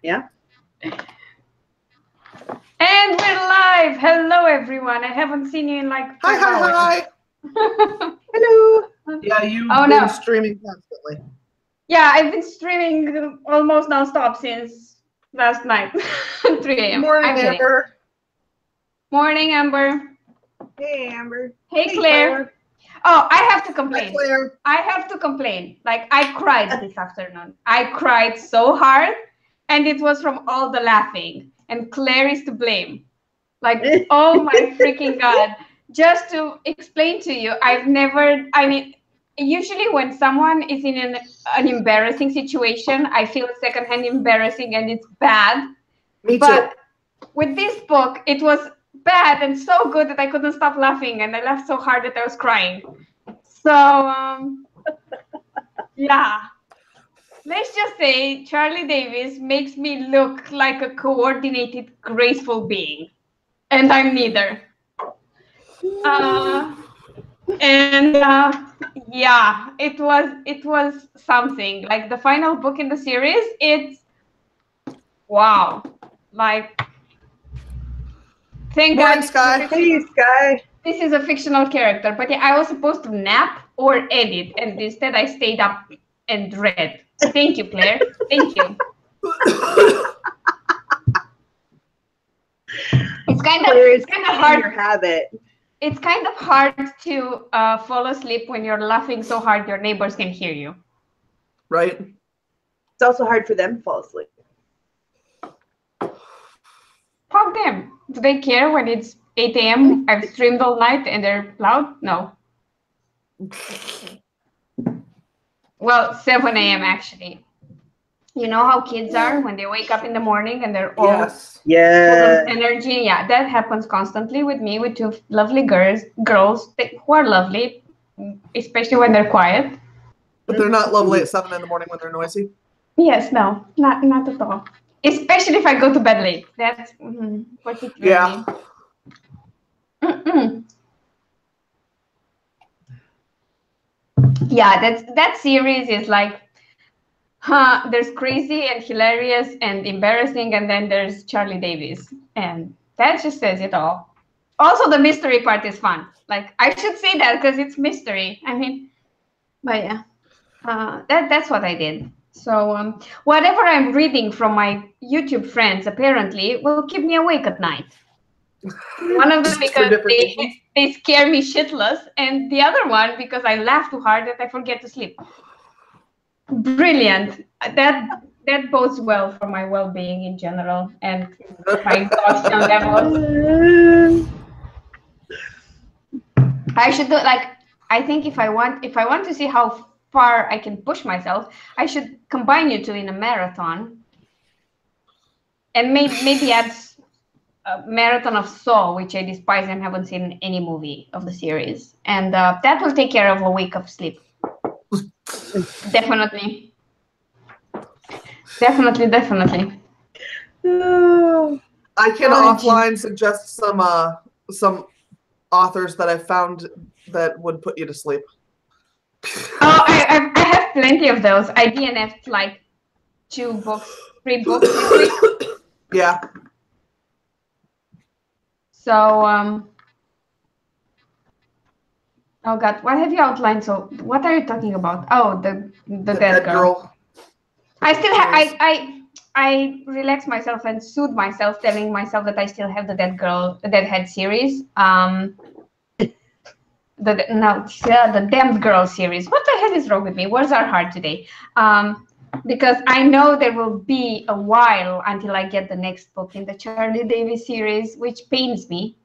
Yeah. And we're live. Hello, everyone. I haven't seen you in like 5 hours. Hi. Hello. Yeah, you've Oh, been no. streaming constantly. Yeah, I've been streaming almost nonstop since last night, 3 a.m. Morning, I'm kidding. Amber. Morning, Amber. Hey, Amber. Hey, Claire. Oh, I have to complain. Hi, Claire. I have to complain. Like, I cried this afternoon. I cried so hard, and it was from all the laughing. And Claire is to blame. Like, oh my freaking God. Just to explain to you, usually when someone is in an embarrassing situation, I feel secondhand embarrassing and it's bad. Me But too. with this book, it was bad and so good that I couldn't stop laughing, and I laughed so hard that I was crying. So, yeah. Let's just say Charlie Davis makes me look like a coordinated, graceful being. And I'm neither. Yeah, it was something. Like the final book in the series, it's wow. Like, thank Morning, God. Sky. Hey, Sky. This is a fictional character, but yeah, I was supposed to nap or edit, and instead I stayed up and read. Thank you, Claire. Thank you. It's kind of hard. Your habit. It's kind of hard to fall asleep when you're laughing so hard your neighbors can hear you. Right. It's also hard for them to fall asleep. Fuck them. Do they care when it's 8 a.m.? I've streamed all night and they're loud? No. Well, 7 a.m. actually. You know how kids are when they wake up in the morning and they're all full of energy? Yeah, that happens constantly with me, with two lovely girls who are lovely, especially when they're quiet. But they're not lovely at 7 in the morning when they're noisy? Yes, no, not at all. Especially if I go to bed late. That's particularly. Yeah. Yeah, that series is like, there's crazy and hilarious and embarrassing, and then there's Charlie Davis, and that just says it all. Also, the mystery part is fun. Like, I should say that because it's mystery. I mean, but yeah, that's what I did. So whatever I'm reading from my YouTube friends apparently will keep me awake at night. One of them because they scare me shitless, and the other one because I laugh too hard that I forget to sleep. Brilliant. That bodes well for my well-being in general and my exhaustion levels. I should do I think if I want to see how far I can push myself, I should combine you two in a marathon, and maybe add a marathon of Saw, which I despise and haven't seen any movie of the series, and that will take care of a week of sleep. Definitely. I can offline suggest some authors that I found that would put you to sleep. Oh, I have plenty of those. I DNF'd like 3 books this week. Yeah. So oh God, what have you outlined? So what are you talking about? Oh, the dead girl. I still have I relaxed myself and soothed myself, telling myself that I still have the Deadhead series. The Damned Girl series. What the hell is wrong with me? Words are hard today. Because I know there will be a while until I get the next book in the Charlie Davis series, which pains me.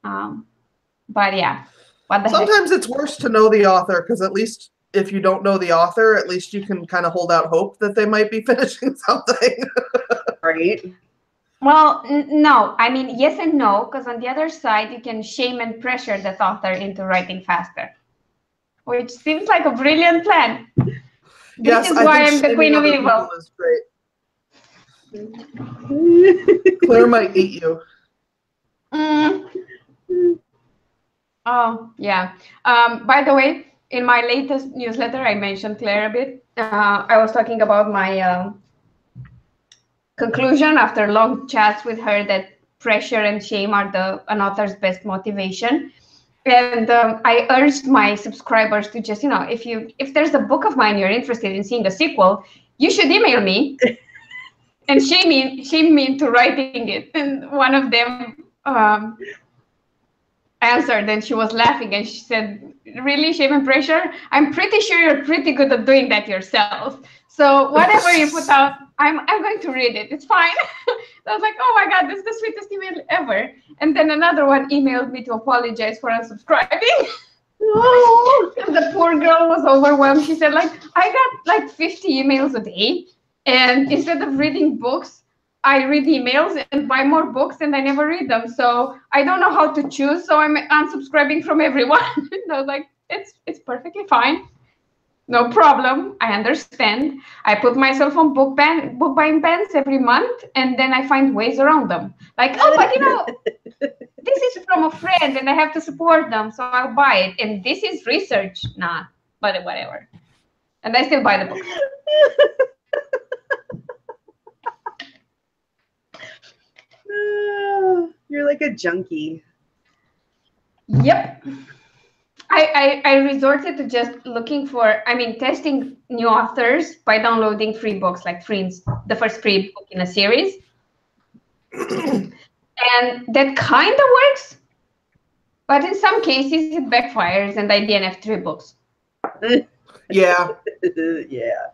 But yeah, what the Sometimes heck? It's worse to know the author, because at least if you don't know the author, at least you can kind of hold out hope that they might be finishing something. Right. Well, no. I mean, yes and no, because on the other side, you can shame and pressure the author into writing faster, which seems like a brilliant plan. This is why I'm the queen of evil. Is great. Claire might eat you. Oh, yeah. By the way, in my latest newsletter, I mentioned Claire a bit. I was talking about my conclusion after long chats with her that pressure and shame are an author's best motivation. And I urged my subscribers to just, if there's a book of mine you're interested in seeing a sequel, you should email me and shame me into writing it. And one of them answered, and she was laughing, and she said, "Really, shame and pressure? I'm pretty sure you're pretty good at doing that yourself. So whatever you put out, I'm going to read it. It's fine." I was like, "Oh my God, this is the sweetest email ever." And then another one emailed me to apologize for unsubscribing. The poor girl was overwhelmed. She said, I got like 50 emails a day, and instead of reading books, I read emails and buy more books, and I never read them. So I don't know how to choose. So I'm unsubscribing from everyone. And I was like, it's perfectly fine. No problem. I understand. I put myself on book buying bans every month, and then I find ways around them. Like, oh, but this is from a friend, and I have to support them, so I'll buy it. And this is research. Nah, but whatever. And I still buy the book. You're like a junkie. Yep. I resorted to just looking for, testing new authors by downloading free books, like the first free book in a series. And that kind of works. But in some cases, it backfires, and I DNF 3 books. Yeah. Yeah.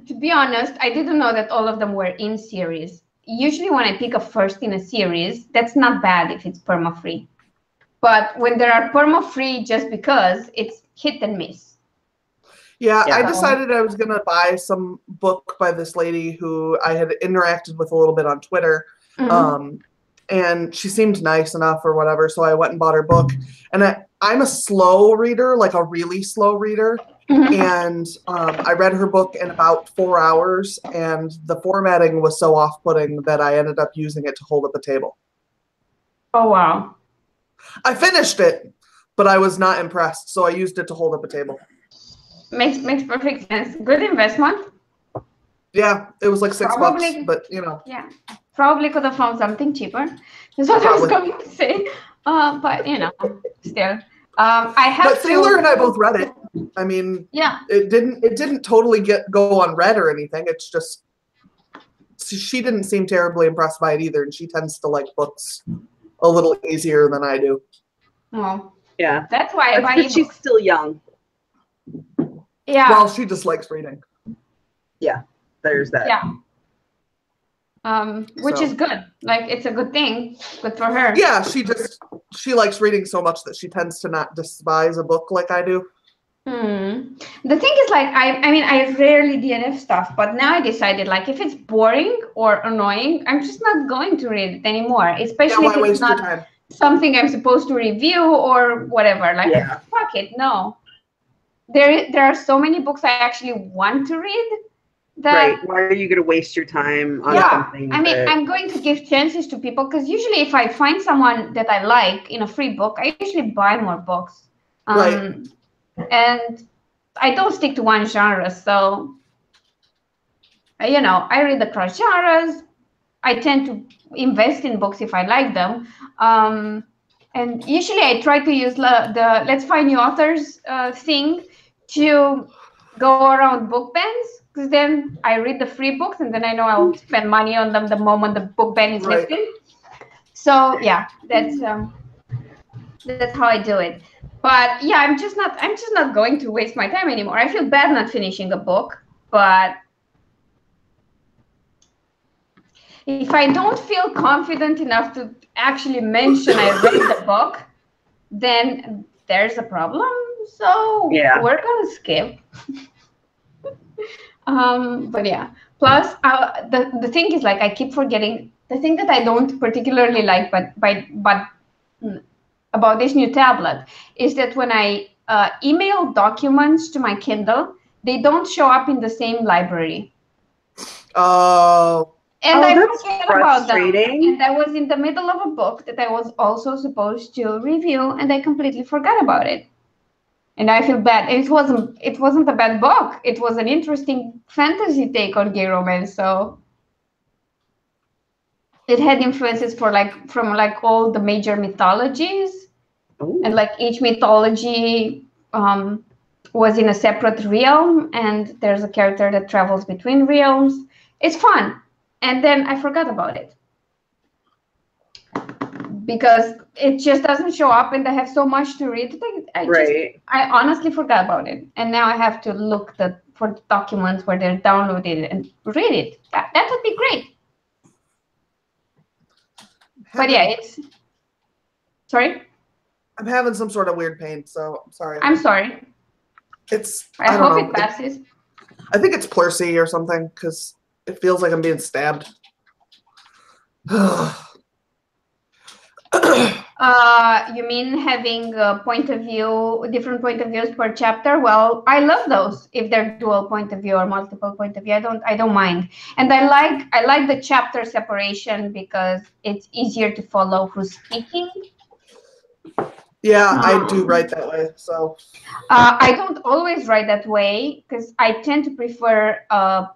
To be honest, I didn't know that all of them were in series. Usually when I pick a first in a series, that's not bad if it's perma-free. But when there are perma-free just because, it's hit and miss. Yeah, Yeah. I decided I was going to buy some book by this lady who I had interacted with a little bit on Twitter. Mm-hmm. And she seemed nice enough or whatever, so I went and bought her book. And I'm a slow reader, like a really slow reader. Mm-hmm. And I read her book in about 4 hours, and the formatting was so off-putting that I ended up using it to hold at the table. Oh, wow. I finished it, but I was not impressed, so I used it to hold up a table. Makes perfect sense. Good investment. Yeah, it was like $6, but Yeah, probably could have found something cheaper. That's what I was going to say. But still, I have. But Sailor and I both read it. Yeah, it didn't totally go unread or anything. It's just she didn't seem terribly impressed by it either, and she tends to like books a little easier than I do. well, Yeah. that's why I buy Because she's still young. Yeah. Well, she just likes reading. Yeah, there's that. Yeah. Which is good. Like, it's a good thing. Good for her. Yeah, she likes reading so much that she tends to not despise a book like I do. The thing is, like, I rarely DNF stuff, but now I decided, like, if it's boring or annoying, I'm just not going to read it anymore. Especially if it's not something I'm supposed to review or whatever. Like, fuck it, no. There are so many books I actually want to read. Right. Why are you going to waste your time on something? I'm going to give chances to people, because usually if I find someone that I like in a free book, I usually buy more books. Right. And I don't stick to one genre, so I read across genres. I tend to invest in books if I like them. And usually I try to use the Let's Find New Authors thing to go around book bans, because then I read the free books and then I know I'll spend money on them the moment the book ban is lifted. So yeah, that's how I do it. But yeah, I'm just not going to waste my time anymore. I feel bad not finishing a book, but if I don't feel confident enough to actually mention I read the book, then there's a problem. So we're gonna skip. But yeah. Plus, the thing is, like, I keep forgetting the thing that I don't particularly like, but about this new tablet is that when I email documents to my Kindle, they don't show up in the same library. Oh. And I forget about them. And I was in the middle of a book that I was also supposed to review, and I completely forgot about it. And I feel bad. And it wasn't a bad book. It was an interesting fantasy take on gay romance. So it had influences from all the major mythologies. Ooh. And like each mythology was in a separate realm, and there's a character that travels between realms. It's fun. And then I forgot about it because it just doesn't show up, and I have so much to read. I honestly forgot about it, and now I have to look for the documents where they're downloaded and read it. That would be great. But yeah, it's sorry. I'm having some sort of weird pain, so I'm sorry. I'm sorry. I hope don't know. it passes. I think it's pleurisy or something because it feels like I'm being stabbed. You mean having a different point of views per chapter? Well, I love those if they're dual point of view or multiple point of view. I don't mind. And I like the chapter separation because it's easier to follow who's speaking. Yeah, I do write that way. So I don't always write that way because I tend to prefer a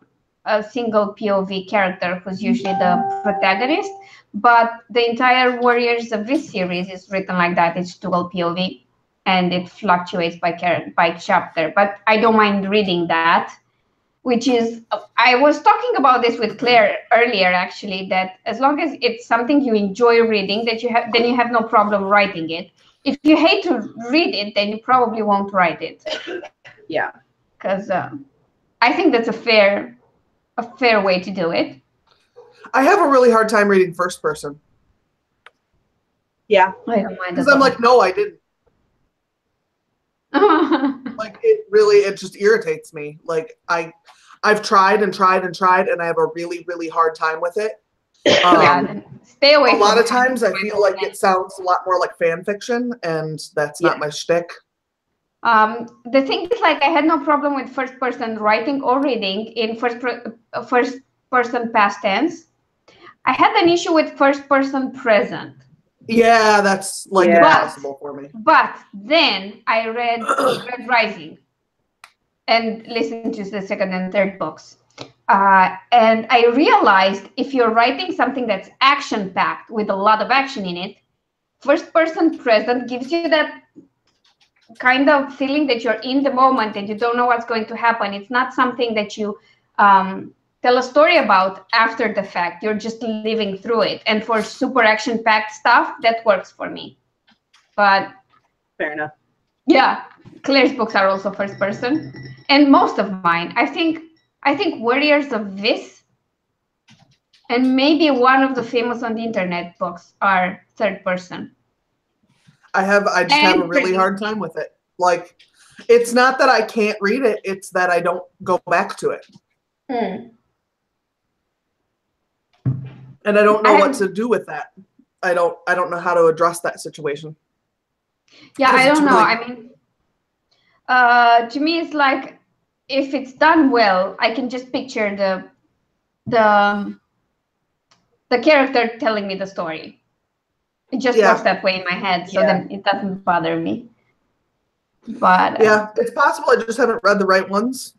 single POV character who's usually the protagonist. But the entire Warriors of this series is written like that. It's dual POV, and it fluctuates by chapter. But I don't mind reading that, which is I was talking about this with Claire earlier, actually, that as long as it's something you enjoy reading, then you have no problem writing it. If you hate to read it, then you probably won't write it. Yeah. Because I think that's a fair way to do it. I have a really hard time reading first person. Yeah. I don't mind. Because I'm like, no, I didn't. Like it just irritates me. Like I've tried and tried and tried, and I have a really, really hard time with it. Then stay away. A lot of times I feel like it sounds a lot more like fan fiction, and that's not my shtick. The thing is, like, I had no problem with first person writing or reading in first person past tense. I had an issue with first person present. Yeah, that's like impossible for me. But then I read Red Rising and listened to the second and third books. And I realized if you're writing something that's action-packed with a lot of action in it, first person present gives you that kind of feeling that you're in the moment and you don't know what's going to happen. It's not something that you tell a story about after the fact. You're just living through it. And for super action-packed stuff, that works for me. But fair enough. Yeah, Claire's books are also first person, and most of mine. I think Warriors of This and maybe one of the famous on the internet books are third person. I just have a really hard time with it. Like, it's not that I can't read it, it's that I don't go back to it. And I don't know what to do with that. I don't know how to address that situation. Yeah, I don't know. I mean, to me, it's like if it's done well, I can just picture the character telling me the story. It just works that way in my head, so then it doesn't bother me. But yeah, it's possible I just haven't read the right ones,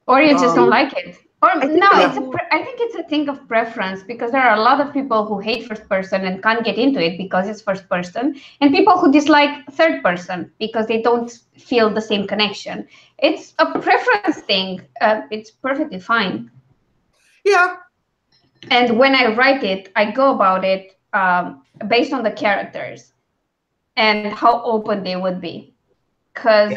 or you just don't like it. Or I think it's a thing of preference, because there are a lot of people who hate first person and can't get into it because it's first person, and people who dislike third person because they don't feel the same connection. It's a preference thing. It's perfectly fine. Yeah. And when I write it, I go about it based on the characters and how open they would be. Because,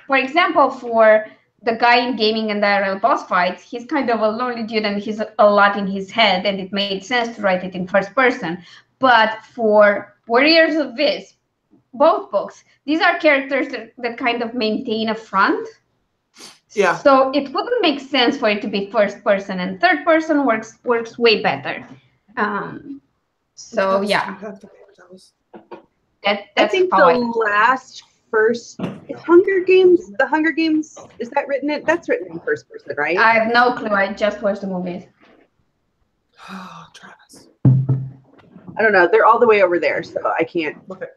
for example, for the guy in gaming and IRL boss fights, he's kind of a lonely dude and he's a lot in his head, and it made sense to write it in first person. But for Warriors of This, both books, these are characters that kind of maintain a front. Yeah. So it wouldn't make sense for it to be first person, and third person works way better. So yeah. I think the last Hunger Games. The Hunger Games, is that written? That's written in first person, right? I have no clue. I just watched the movies. Oh, Travis. I don't know. They're all the way over there, so I can't. Okay.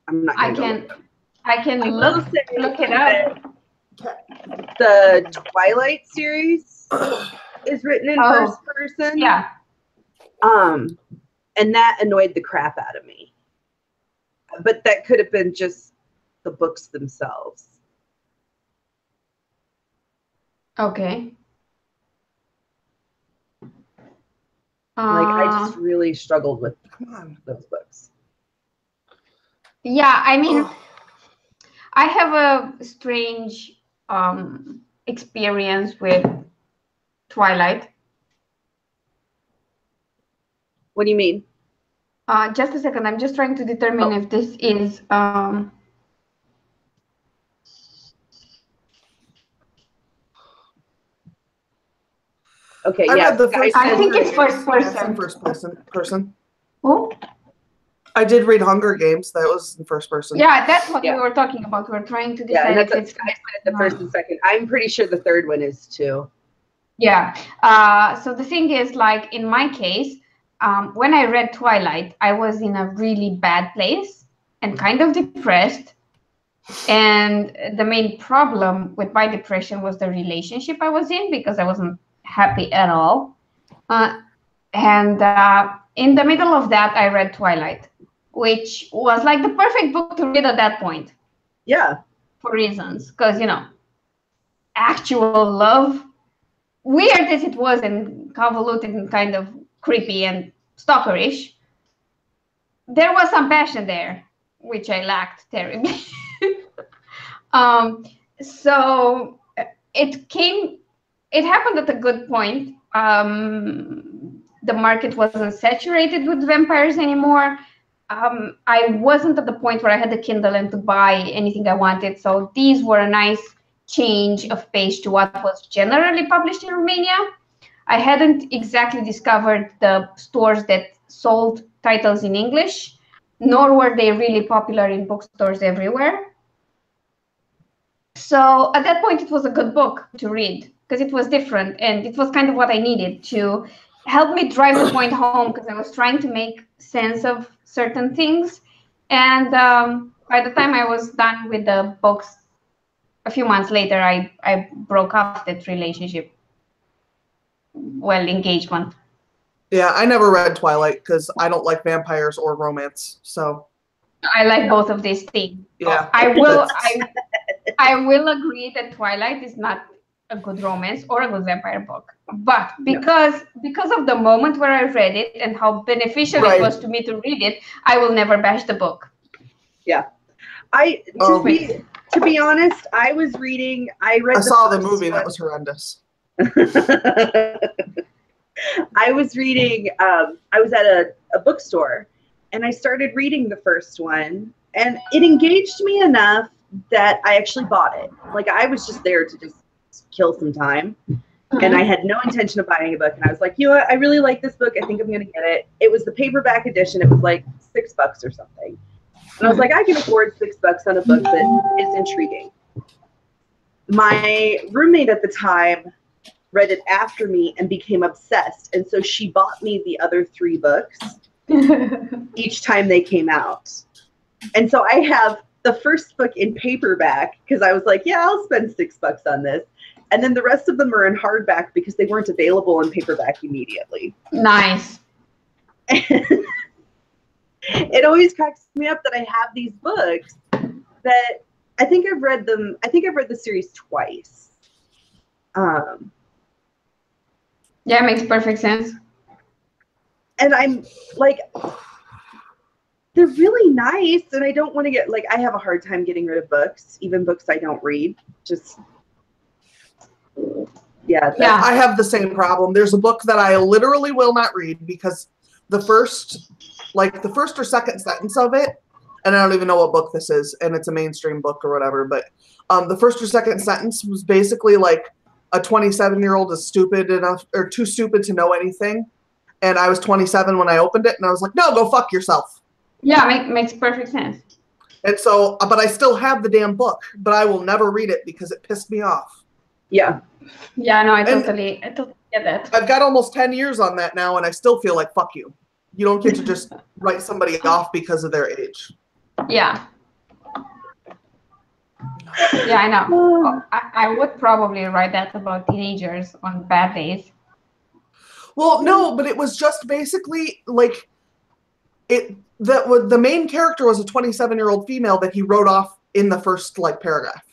I'm not. I can't. I can I will look say it up. the Twilight series is written in Oh, first person. Yeah. And that annoyed the crap out of me. But that could have been just the books themselves. Okay. Like I just really struggled with Come on. those books. Yeah, I mean, Oh. I have a strange experience with Twilight. What do you mean? Just a second, I'm just trying to determine if this is Okay, I yeah. read the first. I think it's Hunger first Games. That's person. in first person. Oh? I did read Hunger Games. That was in first person. Yeah, that's what Yeah. we were talking about. We're trying to Yeah, decide and if that's it's I said the first and second. I'm pretty sure the third one is too. Yeah. So the thing is, like in my case, when I read Twilight, I was in a really bad place and kind of depressed. And the main problem with my depression was the relationship I was in, because I wasn't happy at all. And in the middle of that, I read Twilight, which was like the perfect book to read at that point. Yeah. For reasons, because, you know, actual love, weird as it was and convoluted and kind of creepy and stalkerish, there was some passion there, which I lacked terribly. So it happened at a good point. The market wasn't saturated with vampires anymore. I wasn't at the point where I had the Kindle and to buy anything I wanted. So these were a nice change of pace to what was generally published in Romania. I hadn't exactly discovered the stores that sold titles in English, nor were they really popular in bookstores everywhere. So at that point, it was a good book to read because it was different, and it was kind of what I needed to help me drive the point home, because I was trying to make sense of certain things. And by the time I was done with the books, a few months later, I broke off that relationship. Well, engagement. Yeah, I never read Twilight because I don't like vampires or romance. So I like both of these things. yeah, I will agree that Twilight is not a good romance or a good vampire book, but because of the moment where I read it and how beneficial it was to me to read it, I will never bash the book. Yeah, to be honest, I saw the movie that was horrendous. I was reading, I was at a bookstore and I started reading the first one, and it engaged me enough that I actually bought it. Like, I was just there to just kill some time. And I had no intention of buying a book. And I was like, you know what? I really like this book. I think I'm going to get it. It was the paperback edition. It was like $6 or something. And I was like, I can afford $6 on a book that is intriguing. My roommate at the time read it after me and became obsessed. And so she bought me the other 3 books each time they came out. And so I have the first book in paperback because I was like, yeah, I'll spend $6 on this. And then the rest of them are in hardback because they weren't available in paperback immediately. Nice. It always cracks me up that I have these books that I think I've read them. I think I've read the series twice. Yeah, it makes perfect sense. And I'm like, they're really nice, and I don't want to get, like, I have a hard time getting rid of books, even books I don't read. Just, yeah. I have the same problem. There's a book that I literally will not read because the first or second sentence of it, and I don't even know what book this is, and it's a mainstream book or whatever, but the first or second sentence was basically like a 27-year-old is stupid enough or too stupid to know anything. And I was 27 when I opened it, and I was like, no, go fuck yourself. Yeah, makes perfect sense. And so, but I still have the damn book, but I will never read it because it pissed me off. Yeah. Yeah, no, I totally get that. I've got almost 10 years on that now, and I still feel like, fuck you. You don't get to just write somebody off because of their age. Yeah. Yeah, I know. I would probably write that about teenagers on bad days. Well, no, but it was just basically like the main character was a 27-year-old female that he wrote off in the first like paragraph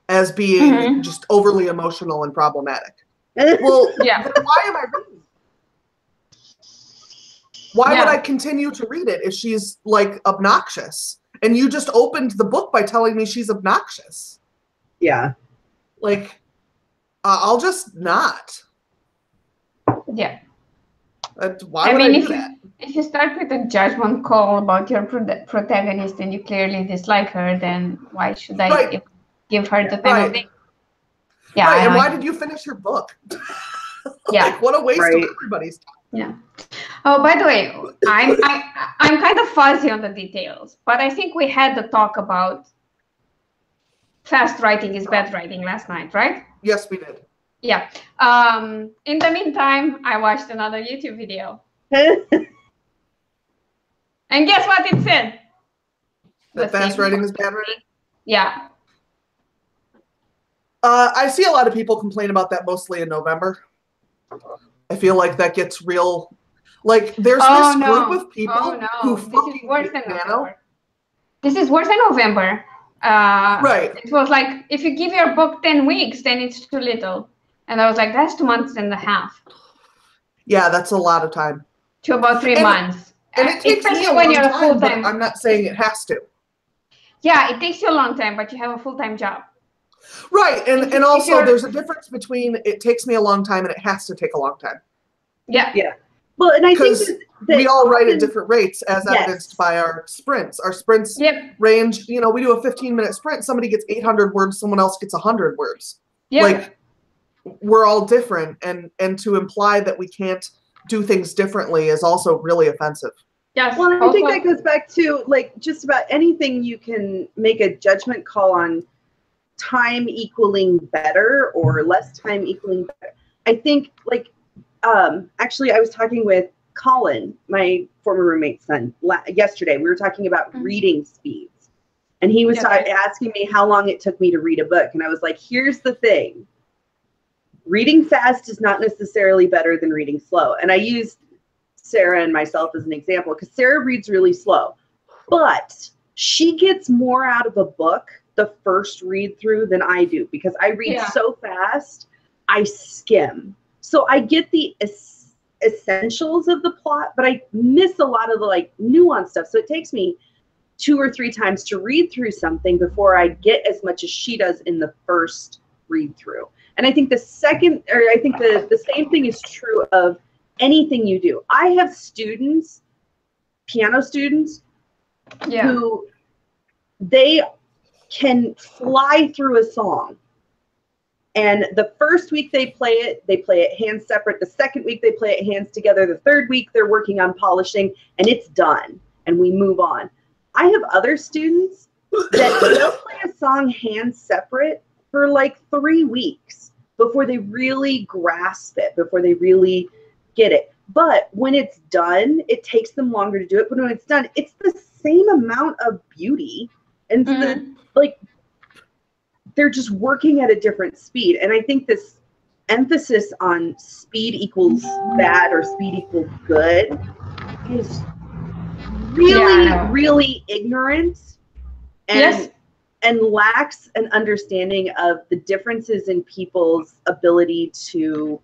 as being just overly emotional and problematic. Well, Yeah. then why am I reading? Why would I continue to read it if she's like obnoxious? And you just opened the book by telling me she's obnoxious. Yeah. Like, I'll just not. Yeah. Why would I do if that? If you start with a judgment call about your protagonist and you clearly dislike her, then why should I give her the time of day? Yeah. Right. And why did you finish your book? Yeah. Like, what a waste of everybody's time. Yeah. Oh, by the way, I'm kind of fuzzy on the details, but I think we had the talk about fast writing is bad writing last night, right? Yes, we did. Yeah. In the meantime, I watched another YouTube video. And guess what it said? That fast writing is bad writing? Yeah. I see a lot of people complain about that mostly in November. I feel like that gets real. Like, there's this group of people who fucking Nano. This is worse than November. Right. It was like, if you give your book 10 weeks, then it's too little. And I was like, that's 2 months and a half. Yeah, that's a lot of time. To about 3 months. And it takes me a long time, but I'm not saying it has to. Yeah, it takes you a long time, but you have a full-time job. Right, and also there's a difference between it takes me a long time and it has to take a long time. Yeah. Yeah. Well, and I think that we all write at different rates as evidenced by our sprints. Our sprints range, we do a 15-minute sprint. Somebody gets 800 words, someone else gets 100 words. Yeah. Like, we're all different, and to imply that we can't do things differently is also really offensive. Yes. Well, I think that goes back to like just about anything you can make a judgment call on time equaling better or less time equaling better. I think like actually I was talking with Colin, my former roommate's son, yesterday. We were talking about reading speeds, and he was asking me how long it took me to read a book, and I was like, here's the thing. Reading fast is not necessarily better than reading slow. And I used Sarah and myself as an example because Sarah reads really slow, but she gets more out of a book the first read through than I do because I read so fast, I skim. So I get the essentials of the plot, but I miss a lot of the like nuanced stuff. So it takes me 2 or 3 times to read through something before I get as much as she does in the first read through. And I think the same thing is true of anything you do. I have students, piano students, who they can fly through a song. And the first week they play it hands separate. The second week they play it hands together. The third week they're working on polishing, and it's done. And we move on. I have other students that they'll play a song hands separate for like 3 weeks before they really grasp it, before they really get it. But when it's done, it takes them longer to do it. But when it's done, it's the same amount of beauty. And they're just working at a different speed. And I think this emphasis on speed equals bad or speed equals good is really, really ignorant and lacks an understanding of the differences in people's ability to.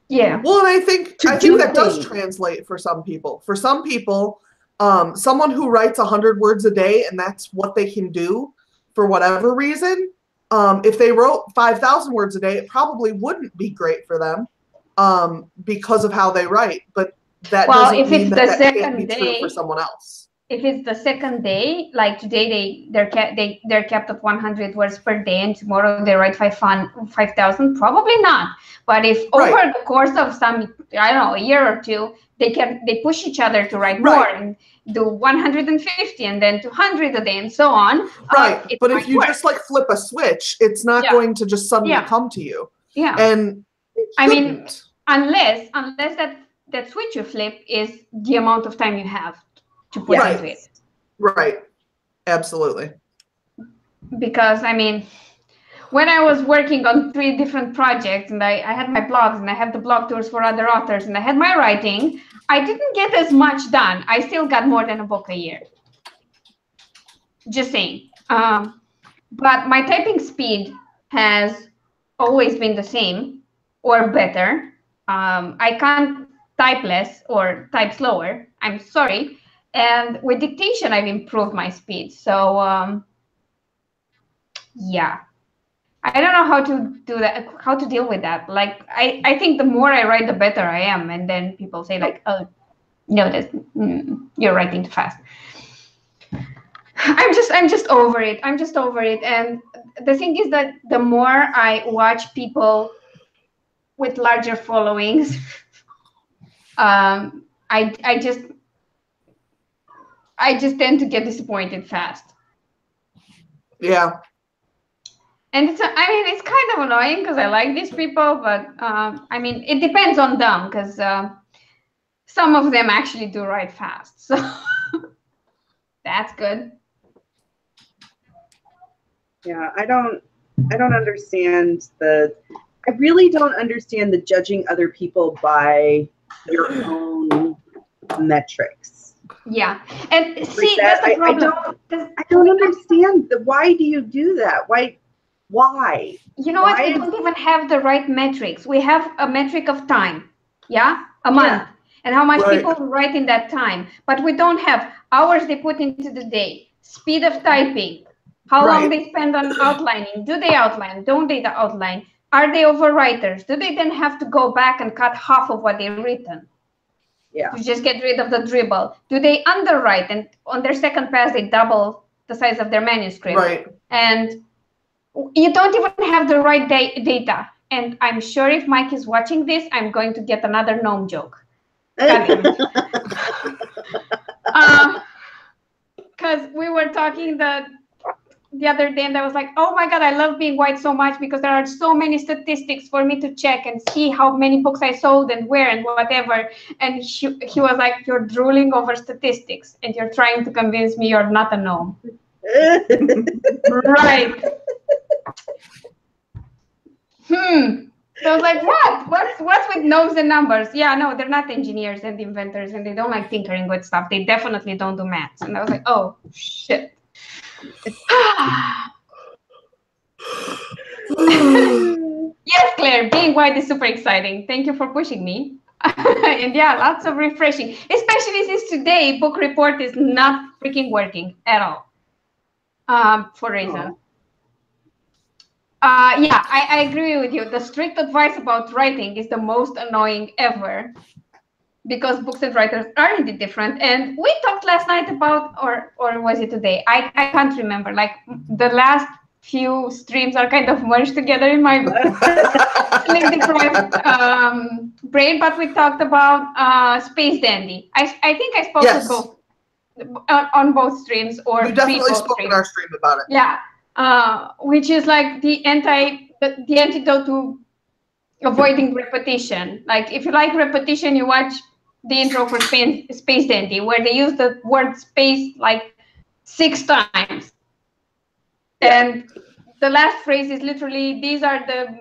Yeah. Well, and I think that does translate for some people. For some people, someone who writes 100 words a day and that's what they can do for whatever reason, if they wrote 5,000 words a day, it probably wouldn't be great for them because of how they write. But that doesn't mean that can't be true for someone else. If it's the second day, like today they're kept at 100 words per day, and tomorrow they write 5,000, probably not. But if over the course of some, I don't know, a year or two, they push each other to write more and do 150 and then 200 a day and so on. Right. But if you just like flip a switch, it's not going to just suddenly come to you. Yeah. And I mean, unless that switch you flip is the amount of time you have to put into it. Right. Absolutely. Because I mean, when I was working on 3 different projects, and I had my blogs, and I had the blog tours for other authors, and I had my writing, I didn't get as much done. I still got more than a book a year. Just saying. But my typing speed has always been the same or better. I can't type less or type slower. I'm sorry. And with dictation, I've improved my speed. So yeah. I don't know how to do that, how to deal with that. Like, I think the more I write, the better I am. And then people say like, oh, no, you're writing too fast. I'm just over it. I'm just over it. And the thing is that the more I watch people with larger followings, I just tend to get disappointed fast. Yeah. And it's kind of annoying because I like these people, but I mean, it depends on them because some of them actually do write fast, so that's good. Yeah, I don't understand I really don't understand the judging other people by your own metrics. Yeah, and see, that's the problem. I don't understand why do you do that? Why? You know what? We don't even have the right metrics. We have a metric of time, yeah, a month, and how much people write in that time. But we don't have hours they put into the day, speed of typing, how long they spend on outlining. Do they outline? Don't they outline? Are they overwriters? Do they then have to go back and cut half of what they've written? Yeah. To just get rid of the dribble? Do they underwrite and on their second pass they double the size of their manuscript? Right. And you don't even have the right data. And I'm sure if Mike is watching this, I'm going to get another gnome joke. Because we were talking the other day, and I was like, oh my God, I love being white so much because there are so many statistics for me to check and see how many books I sold and where and whatever. And he was like, you're drooling over statistics and you're trying to convince me you're not a gnome. Right. So I was like, what's with gnomes and numbers? Yeah, no, they're not engineers and inventors, and they don't like tinkering with stuff. They definitely don't do maths. And I was like, oh shit. Yes, Claire, being white is super exciting. Thank you for pushing me. And yeah, lots of refreshing, especially since today book report is not freaking working at all. For reason. Yeah, I agree with you. The strict advice about writing is the most annoying ever because books and writers are indeed different. And we talked last night about, or was it today? I can't remember. Like the last few streams are kind of merged together in my sleep-deprived brain. But we talked about Space Dandy. I think I spoke to both on both streams, or you definitely spoke on our stream about it. Yeah. Which is like the antidote to avoiding repetition. Like if you like repetition, you watch the intro for Space Dandy, where they use the word space like 6 times. And the last phrase is literally, these are the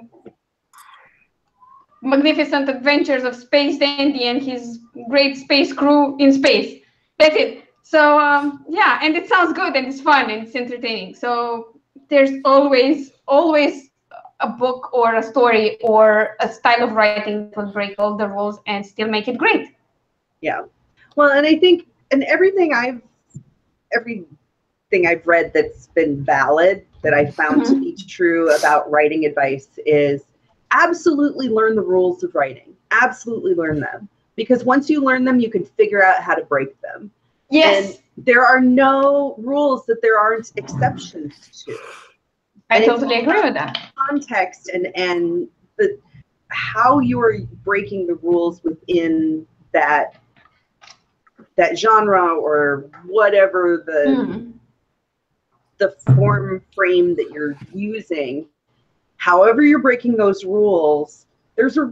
magnificent adventures of Space Dandy and his great space crew in space. That's it. So yeah, and it sounds good and it's fun and it's entertaining. So there's always a book or a story or a style of writing that will break all the rules and still make it great. Yeah. Well, and I think, and everything I've read that's been valid, that I found to be true about writing advice is absolutely learn the rules of writing. Absolutely learn them. Because once you learn them, you can figure out how to break them. Yes. And there are no rules that there aren't exceptions to. I totally agree with that. Context and how you are breaking the rules within that genre or whatever the form frame that you're using. However you're breaking those rules, there's a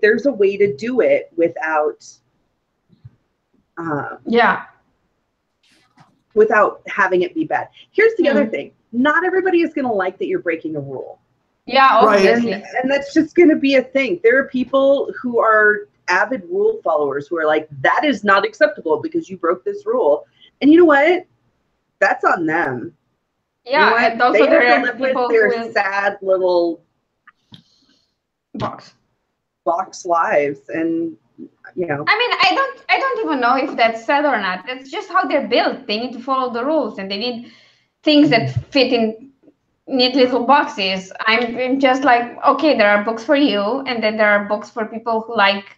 there's a way to do it without without having it be bad. Here's the other thing. Not everybody is going to like that you're breaking a rule. Yeah, obviously. And that's just going to be a thing. There are people who are avid rule followers who are like, that is not acceptable because you broke this rule. And you know what? That's on them. Yeah, you know what? and also they there have are to live people with their who will sad little box lives, and you know. I mean, I don't even know if that's sad or not. That's just how they're built. They need to follow the rules, and they need things that fit in neat little boxes. I'm just like, okay, there are books for you, and then there are books for people who like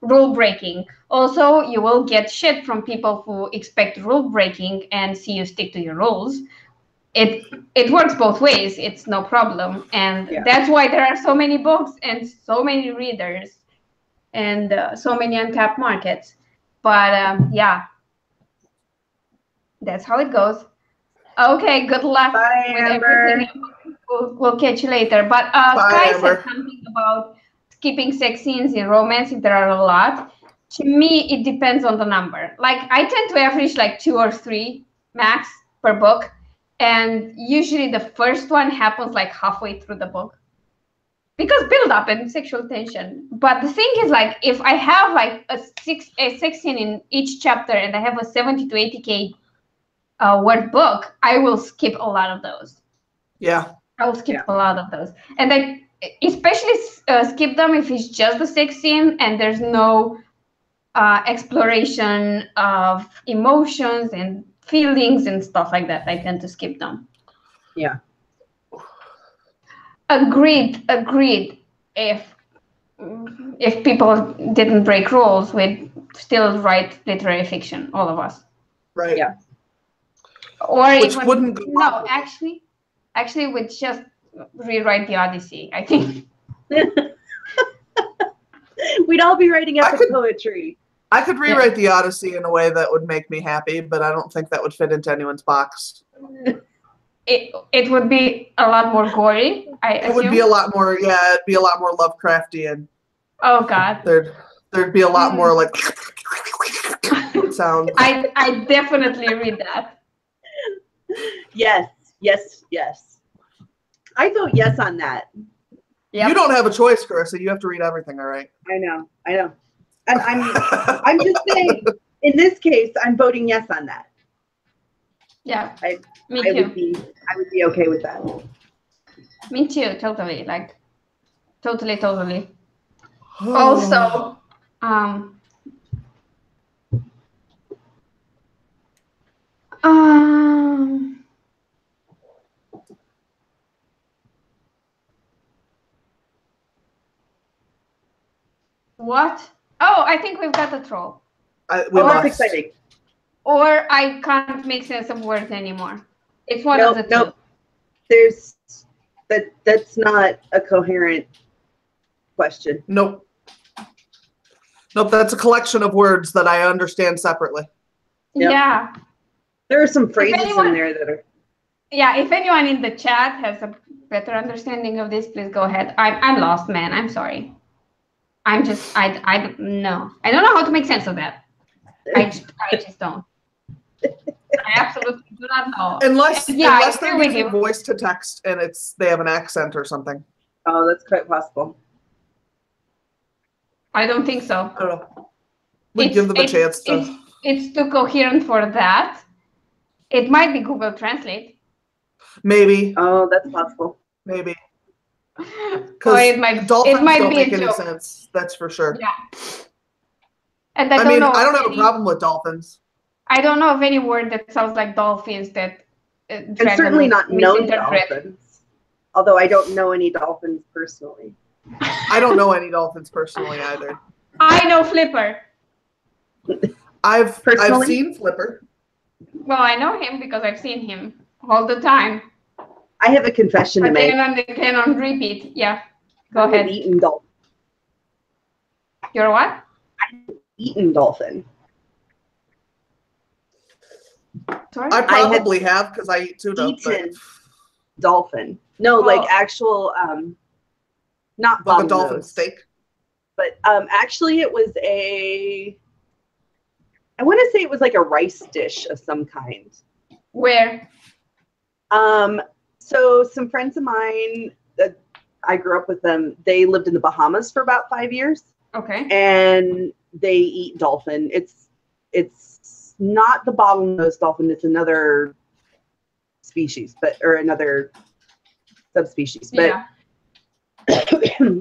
rule breaking. Also, you will get shit from people who expect rule breaking and see you stick to your rules. It works both ways. It's no problem, and that's why there are so many books and so many readers and so many untapped markets. But yeah, that's how it goes. Okay, good luck with everything. We'll catch you later. But Sky said something about skipping sex scenes in romance if there are a lot. To me, it depends on the number. Like, I tend to average like 2 or 3 max per book. And usually the first one happens like halfway through the book. Because build up and sexual tension. But the thing is, like, if I have like a sex scene in each chapter and I have a 70 to 80K word book, I will skip a lot of those. Yeah. I will skip a lot of those. And I especially skip them if it's just the sex scene and there's no exploration of emotions and feelings and stuff like that. I tend to skip them. Yeah. Agreed. If people didn't break rules, we'd still write literary fiction, all of us. Right. Yeah. Or which even, wouldn't no, actually we'd just rewrite the Odyssey, I think. We'd all be writing epic poetry. I could rewrite the Odyssey in a way that would make me happy, but I don't think that would fit into anyone's box. It would be a lot more gory, I assume. It would be a lot more, it'd be a lot more Lovecraftian. Oh God. There'd be a lot more like sounds. I definitely read that. Yes. I vote yes on that. Yep. You don't have a choice, Carissa. You have to read everything, all right? I know. And I'm just saying, in this case, I'm voting yes on that. Yeah. Me too. I would be okay with that. Me too, totally. Like totally. Also, what? Oh, I think we've got a troll. That's exciting. Or I can't make sense of words anymore. It's one of the two. That's not a coherent question. Nope, that's a collection of words that I understand separately. Yep. Yeah. There are some phrases in there that are... Yeah, if anyone in the chat has a better understanding of this, please go ahead. I'm lost, man. I'm sorry. I don't know. I don't know how to make sense of that. I just don't. I absolutely do not know. Unless they're using voice to text and they have an accent or something. Oh, that's quite possible. I don't think so. I don't know. We give them a chance to. It's too coherent for that. It might be Google Translate. Maybe. Oh, that's possible. Maybe. Or it might don't be make any sense. That's for sure. Yeah. And I don't have a problem with dolphins. I don't know of any word that sounds like dolphins that. And certainly not known dolphins. Although I don't know any dolphins personally. I don't know any dolphins personally either. I know Flipper. I've seen Flipper. Well, I know him because I've seen him all the time. I have a confession to make. Again on repeat. Yeah. Go ahead. I've eaten dolphin. You're what? I've eaten dolphin. Sorry? I probably have because I eat tuna. Eaten dolphin. No, like actual, not like a dolphin steak. But actually, it was I want to say it was like a rice dish of some kind. Where? So some friends of mine that I grew up with them, they lived in the Bahamas for about 5 years. Okay. And they eat dolphin. It's not the bottlenose dolphin, it's another species, or another subspecies. But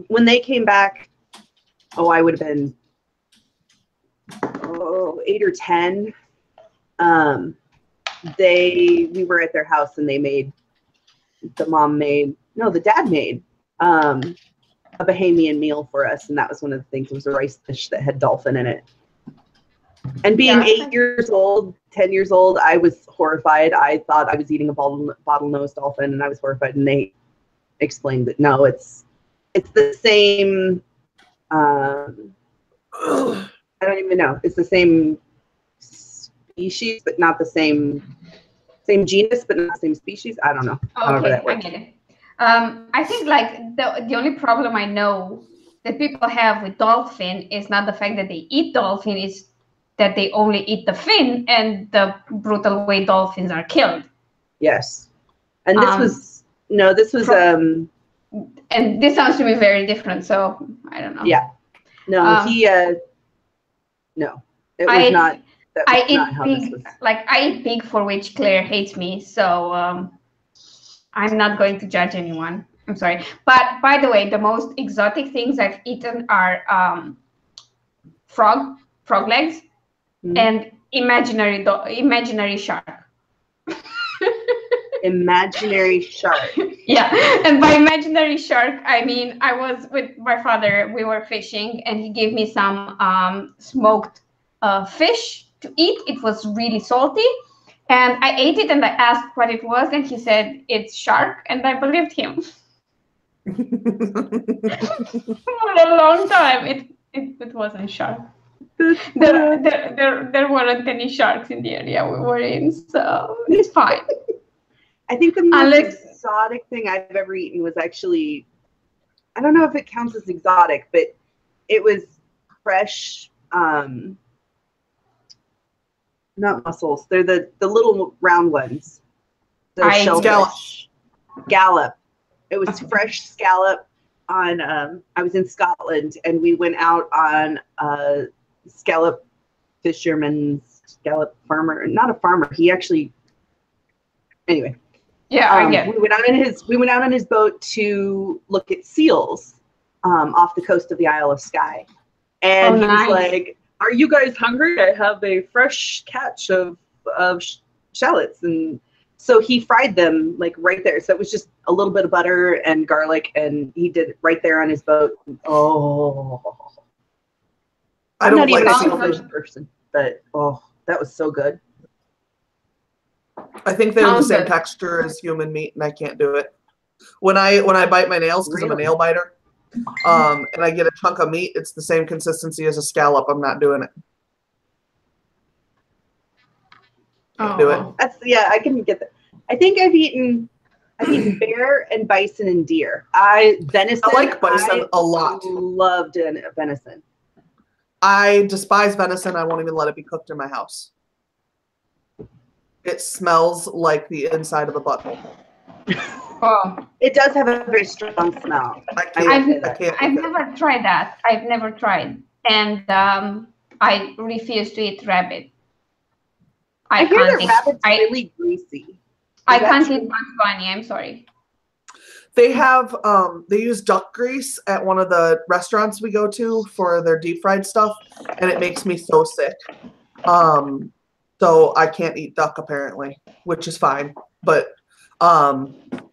when they came back, I would have been 8 or 10. We were at their house and the dad made a Bahamian meal for us, and that was one of the things. It was a rice dish that had dolphin in it. And being 8 years old, 10 years old, I was horrified. I thought I was eating a bottlenose dolphin, and I was horrified. And they explained that no, it's the same. I don't even know. It's the same species, but not the same genus, but not the same species. I don't know. Okay, I get it. I think like the only problem I know that people have with dolphin is not the fact that they eat dolphin, is that they only eat the fin and the brutal way dolphins are killed. Yes. And this was and this sounds to me very different, so I don't know. Yeah. No, no. It was not. I eat pig, I eat pig, for which Claire hates me, so I'm not going to judge anyone. I'm sorry. But by the way, the most exotic things I've eaten are frog legs and imaginary shark. Imaginary shark. Yeah, and by imaginary shark, I mean I was with my father. We were fishing, and he gave me some smoked fish to eat. It was really salty, and I ate it. And I asked what it was, and he said it's shark, and I believed him. For a long time, it wasn't shark. There weren't any sharks in the area we were in, so it's fine. I think the most exotic thing I've ever eaten was actually, I don't know if it counts as exotic, but it was fresh, not mussels. They're the little round ones. Scallop. It was fresh scallop on, I was in Scotland, and we went out on a scallop farmer, not a farmer. He actually, anyway. Yeah, I get. We went out on his boat to look at seals off the coast of the Isle of Skye, and he was like, "Are you guys hungry? I have a fresh catch of shallots," and so he fried them like right there. So it was just a little bit of butter and garlic, and he did it right there on his boat. Oh, I'm not even a seafood person, but that was so good. I think they're the same texture as human meat, and I can't do it. When I bite my nails, because I'm a nail biter, and I get a chunk of meat, it's the same consistency as a scallop. I'm not doing it. Can't do it. I can get that. I think I've eaten bear and bison and deer. Venison. I like bison a lot. Loved venison. I despise venison. I won't even let it be cooked in my house. It smells like the inside of a butthole. Oh, it does have a very strong smell. I've never tried that. I've never tried, and I refuse to eat rabbit. I hear that rabbit's really greasy. I can't eat Bugs Bunny. I'm sorry. They have they use duck grease at one of the restaurants we go to for their deep fried stuff, and it makes me so sick. So I can't eat duck apparently, which is fine. But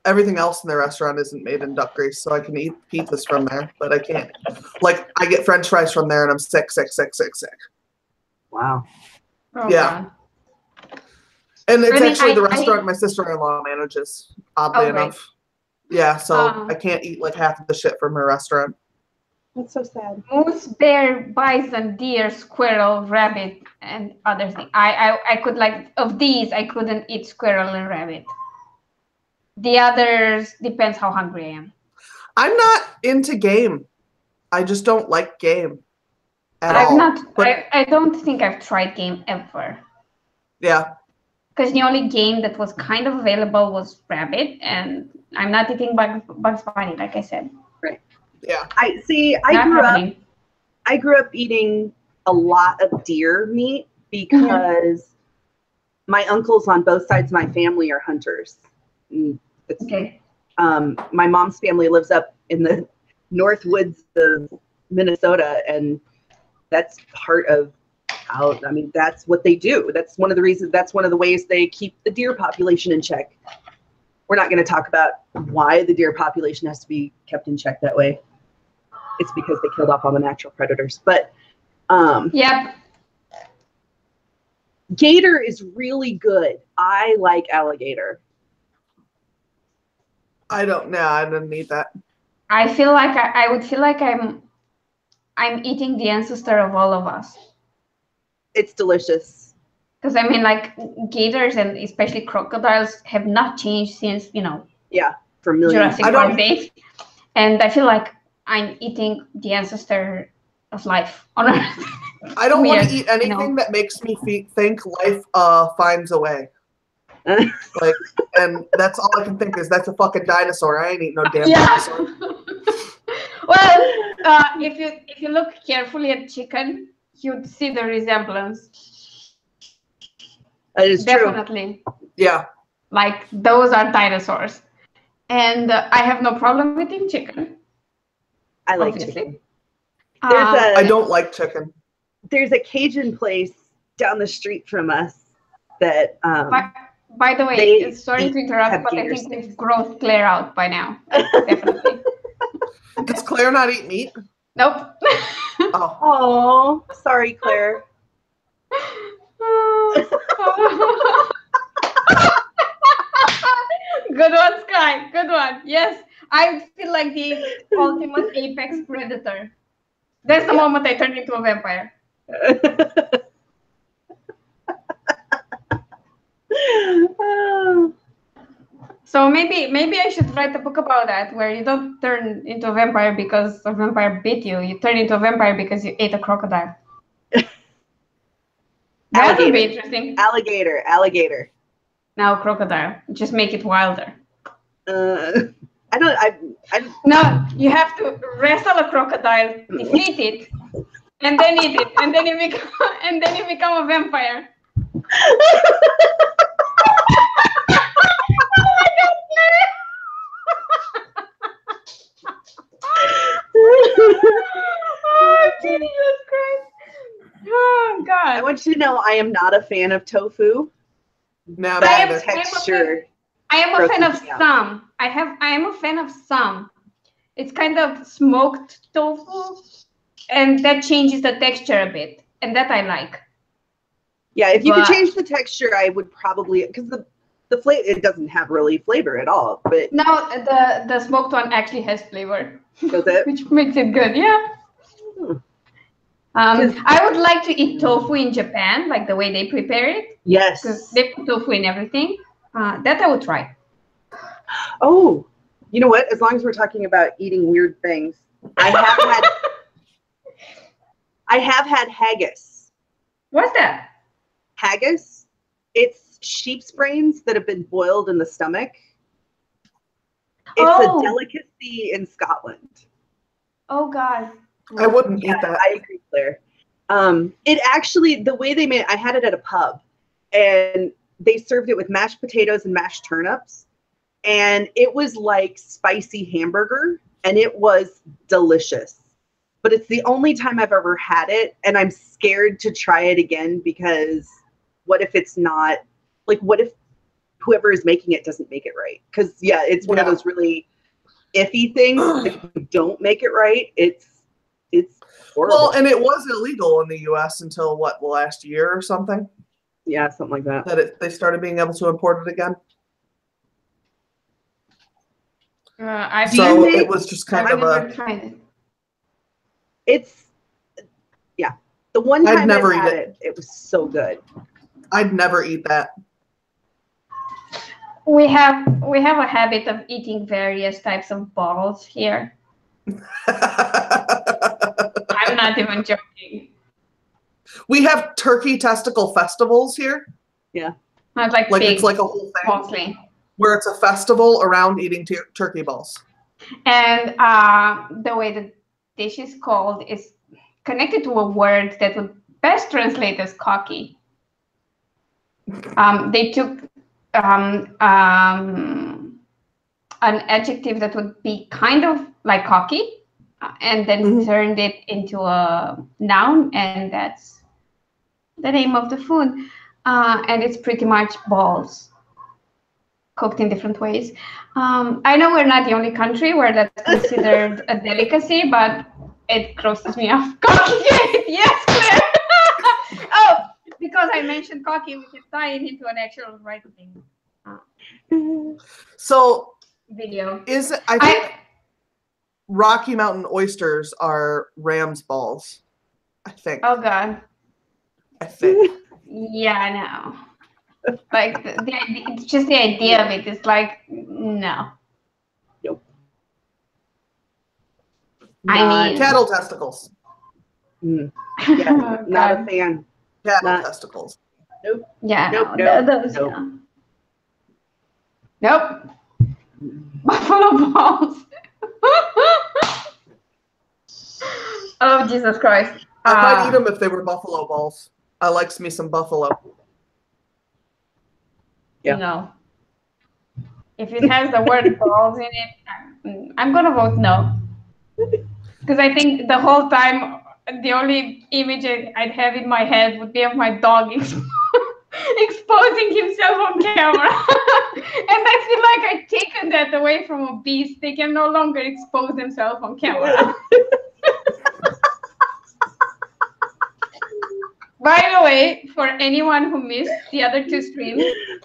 everything else in the restaurant isn't made in duck grease, so I can eat pizzas from there, but I can't. Like I get French fries from there, and I'm sick. Wow. Oh, yeah. God. And it's actually the restaurant my sister-in-law manages, oddly enough. Yeah, so I can't eat like half of the shit from her restaurant. That's so sad. Moose, bear, bison, deer, squirrel, rabbit, and other things. I could of these, I couldn't eat squirrel and rabbit. The others depends how hungry I am. I'm not into game. I just don't like game. at I've all. not. But I don't think I've tried game ever. yeah, Because the only game that was kind of available was Rabbit, and I'm not eating Bugs Bunny, like I said. Right. yeah. I grew up eating a lot of deer meat because my uncles on both sides of my family are hunters. Okay. My mom's family lives up in the north woods of Minnesota, and that's part of how, I mean, that's what they do. That's one of the reasons, that's one of the ways they keep the deer population in check. We're not going to talk about why the deer population has to be kept in check that way. It's because they killed off all the natural predators. But yep. Gator is really good. I like alligator. I don't know. I didn't need that. I feel like I would feel like I'm eating the ancestor of all of us. It's delicious. Because I mean, like, gators and especially crocodiles have not changed since, Yeah, for millions. Jurassic Park days. And I feel like I'm eating the ancestor of life on Earth. I don't want to eat anything that makes me think life finds a way. Like, and that's all I can think is that's a fucking dinosaur. I ain't eating no damn dinosaur. Well, if you look carefully at chicken, you'd see the resemblance. That is definitely true. Yeah. Like, those are dinosaurs. And I have no problem with eating chicken. I like chicken. I don't like chicken. There's a Cajun place down the street from us that by the way, sorry to interrupt, but I think we've grossed Claire out by now. Definitely. Does Claire not eat meat? Nope. Oh, sorry, Claire. Good one, Sky. Good one. Yes, I feel like the ultimate apex predator. That's the moment I turn into a vampire. So maybe I should write a book about that, where you don't turn into a vampire because a vampire bit you. You turn into a vampire because you ate a crocodile. That would be interesting. Alligator. Now crocodile. Just make it wilder. No, you have to wrestle a crocodile, defeat it, and then eat it, and then you become a vampire. Oh, Jesus Christ. Oh, God. I want you to know I am not a fan of tofu. No, texture. I am a fan of some. I am a fan of some. It's kind of smoked tofu, and that changes the texture a bit, and that I like. Yeah, if you could change the texture, I would probably, because the flavor, it doesn't have really flavor at all. But no, the smoked one actually has flavor. Does it? Which makes it good, yeah. I would like to eat tofu in Japan, like the way they prepare it. Yes. Because they put tofu in everything. That I would try. Oh, you know what? As long as we're talking about eating weird things, I have had haggis. What's that? Haggis? It's sheep's brains that have been boiled in the stomach. It's a delicacy in Scotland. Oh, God. I wouldn't eat that. I agree, Claire. It actually, the way they made it, I had it at a pub, and they served it with mashed potatoes and mashed turnips, and it was like spicy hamburger, and it was delicious. But it's the only time I've ever had it, and I'm scared to try it again because what if it's not, like, what if whoever is making it doesn't make it right? Because, yeah, it's one of those really iffy things. If you don't make it right, it's horrible. Well, and it was illegal in the U.S. until, what, the last year or something? Yeah, something like that. They started being able to import it again. It was just kind of a... It's, yeah. The one time I'd never I had eat it was so good. I'd never eat that. We have a habit of eating various types of balls here. I'm not even joking. We have turkey testicle festivals here. Yeah. Like it's like a whole thing. Mostly. Where it's a festival around eating turkey balls. And the way the dish is called is connected to a word that would best translate as cocky. They took an adjective that would be kind of like cocky and then turned it into a noun, and that's the name of the food. And it's pretty much balls cooked in different ways. I know we're not the only country where that's considered a delicacy, but it grosses me off. Cocky gate, yes, Claire. Oh, because I mentioned cocky, we can tie it into an actual writing. So Video. I think Rocky Mountain oysters are ram's balls. I think. Oh God. I think. Yeah, I know. Like it's just the idea of it. It's like no. Nope. I mean, cattle testicles. Yeah, oh, not a God. fan. Cattle testicles. Nope. Yeah, Nope, no, nope, those, nope. no. Nope. Buffalo balls. Oh Jesus Christ! I might eat them if they were buffalo balls. I likes me some buffalo. Yeah. No. If it has the word balls in it, I'm gonna vote no. Because I think the whole time, the only image I'd have in my head would be of my dog exposing himself on camera. And I feel like I've taken that away from a beast. They can no longer expose themselves on camera. By the way, for anyone who missed the other two streams,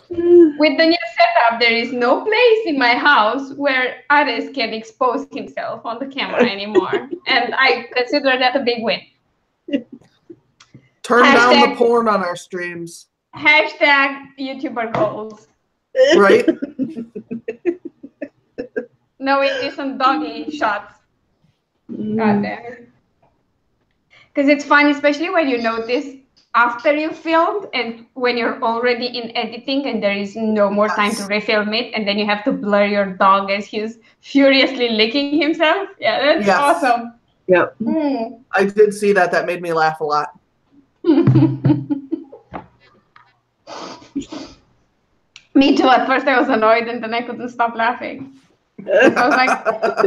with the new setup, there is no place in my house where Ares can expose himself on the camera anymore. And I consider that a big win. Turn down the porn on our streams. Hashtag YouTuber goals. Right? No, it isn't doggy shots. God damn it. Because it's fun, especially when you notice after you filmed and when you're already in editing and there is no more time to refilm it, and then you have to blur your dog as he's furiously licking himself. Yeah, that's awesome. Yep. I did see that. That made me laugh a lot. Me too. At first I was annoyed and then I couldn't stop laughing. I was like,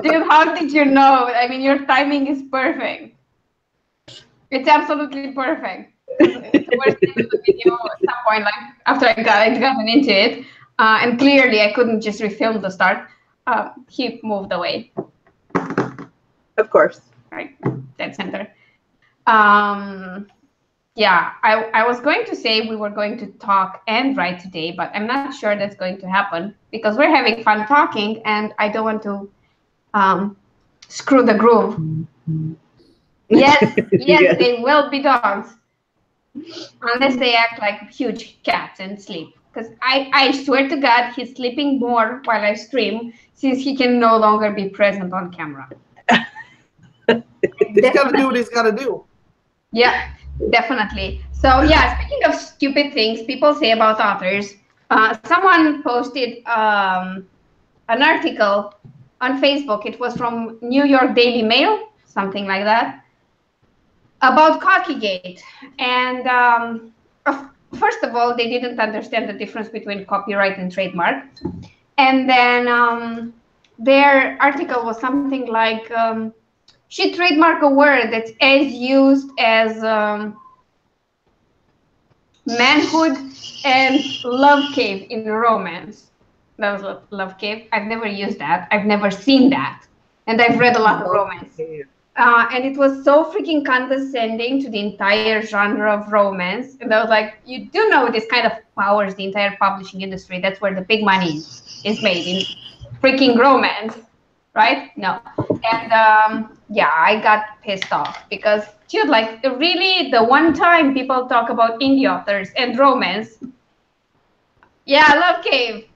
dude, how did you know? I mean, your timing is perfect. It's absolutely perfect. Towards the end of the video, at some point, like after I'd gotten into it, and clearly I couldn't just refilm the start, he moved away. Of course. Right, dead center. Yeah, I was going to say we were going to talk and write today, but I'm not sure that's going to happen because we're having fun talking and I don't want to screw the groove. Yes, yes, they will be dogs. Unless they act like huge cats and sleep. Because I swear to God, he's sleeping more while I stream since he can no longer be present on camera. He's got to do what he's got to do. Yeah, definitely. So yeah, speaking of stupid things people say about authors, someone posted an article on Facebook. It was from New York Daily Mail, something like that, about Cockygate. And first of all, they didn't understand the difference between copyright and trademark. And then their article was something like, she trademarked a word that's as used as manhood and love cave in romance. That was a love cave. I've never used that. I've never seen that. And I've read a lot of romance. And it was so freaking condescending to the entire genre of romance. And I was like, you do know this kind of powers the entire publishing industry. That's where the big money is made, in freaking romance, right? No. And yeah, I got pissed off because, dude, like, really, the one time people talk about indie authors and romance, yeah, Love Cave.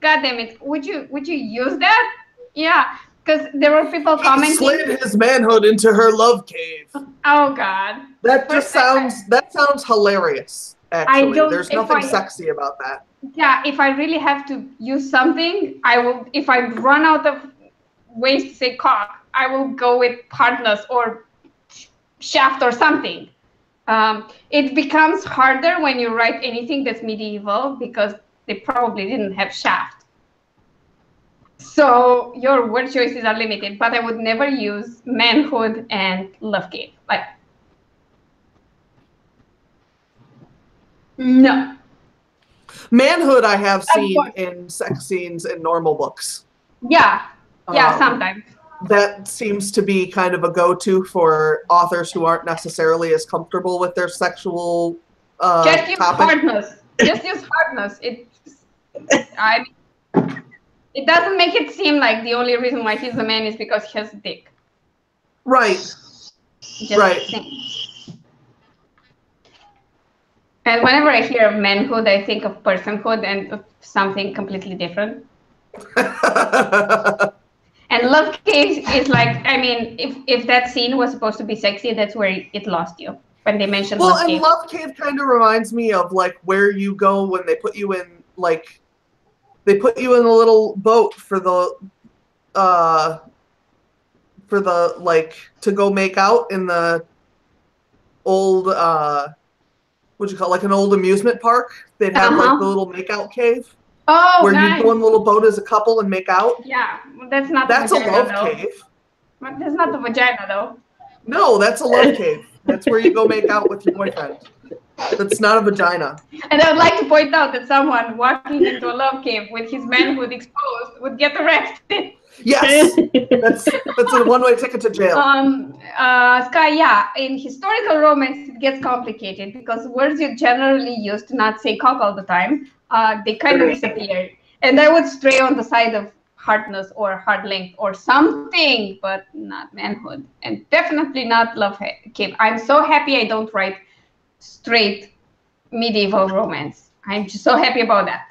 God damn it. Would you use that? Yeah. Because there were people commenting. He slid his manhood into her love cave. Oh God! That just sounds hilarious. Actually, there's nothing sexy about that. Yeah, if I really have to use something, I will. If I run out of ways to say cock, I will go with hardness or shaft or something. It becomes harder when you write anything that's medieval because they probably didn't have shaft. So your word choices are limited, but I would never use manhood and love cave. Like, no. Manhood I have seen in sex scenes in normal books. Yeah, sometimes. That seems to be kind of a go-to for authors who aren't necessarily as comfortable with their sexual Just use topic. hardness. Just use hardness. It doesn't make it seem like the only reason why he's a man is because he has a dick. Right. Just right. And whenever I hear of manhood, I think of personhood and of something completely different. And love cave is like, I mean, if that scene was supposed to be sexy, that's where it lost you. When they mentioned love cave. Well, and love cave kind of reminds me of like where you go when they put you in like, they put you in a little boat for the like to go make out in the old what'd you call it, like an old amusement park. They'd have like the little makeout cave. Oh, where nice. you go in a little boat as a couple and make out. Yeah, that's not. That's the vagina, a love though. cave. But that's not the vagina though. No, that's a love cave. That's where you go make out with your boyfriend. That's not a vagina. And I would like to point out that someone walking into a love cave with his manhood exposed would get arrested. Yes, that's a one-way ticket to jail. Sky, yeah, in historical romance it gets complicated because words you generally use to not say cock all the time, they kind of disappear. And I would stray on the side of hardness or hard length or something, but not manhood, and definitely not love cave. I'm so happy I don't write straight medieval romance. I'm just so happy about that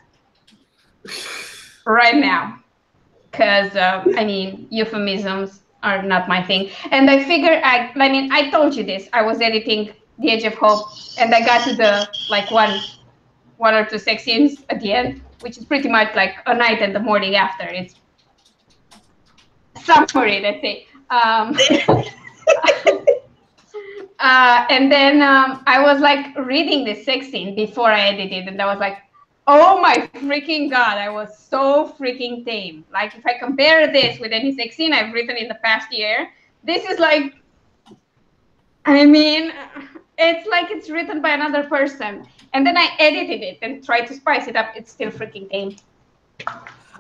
right now. Because, I mean, euphemisms are not my thing. And I figure, I mean, I told you this. I was editing The Edge of Hope, and I got to the, like, one or two sex scenes at the end, which is pretty much like a night and the morning after. It's summary, let's say. And then I was, like, reading the sex scene before I edited, and I was like, oh my freaking God, I was so freaking tame. Like, if I compare this with any sex scene I've written in the past year, this is like, I mean, it's like it's written by another person. And then I edited it and tried to spice it up. It's still freaking tame.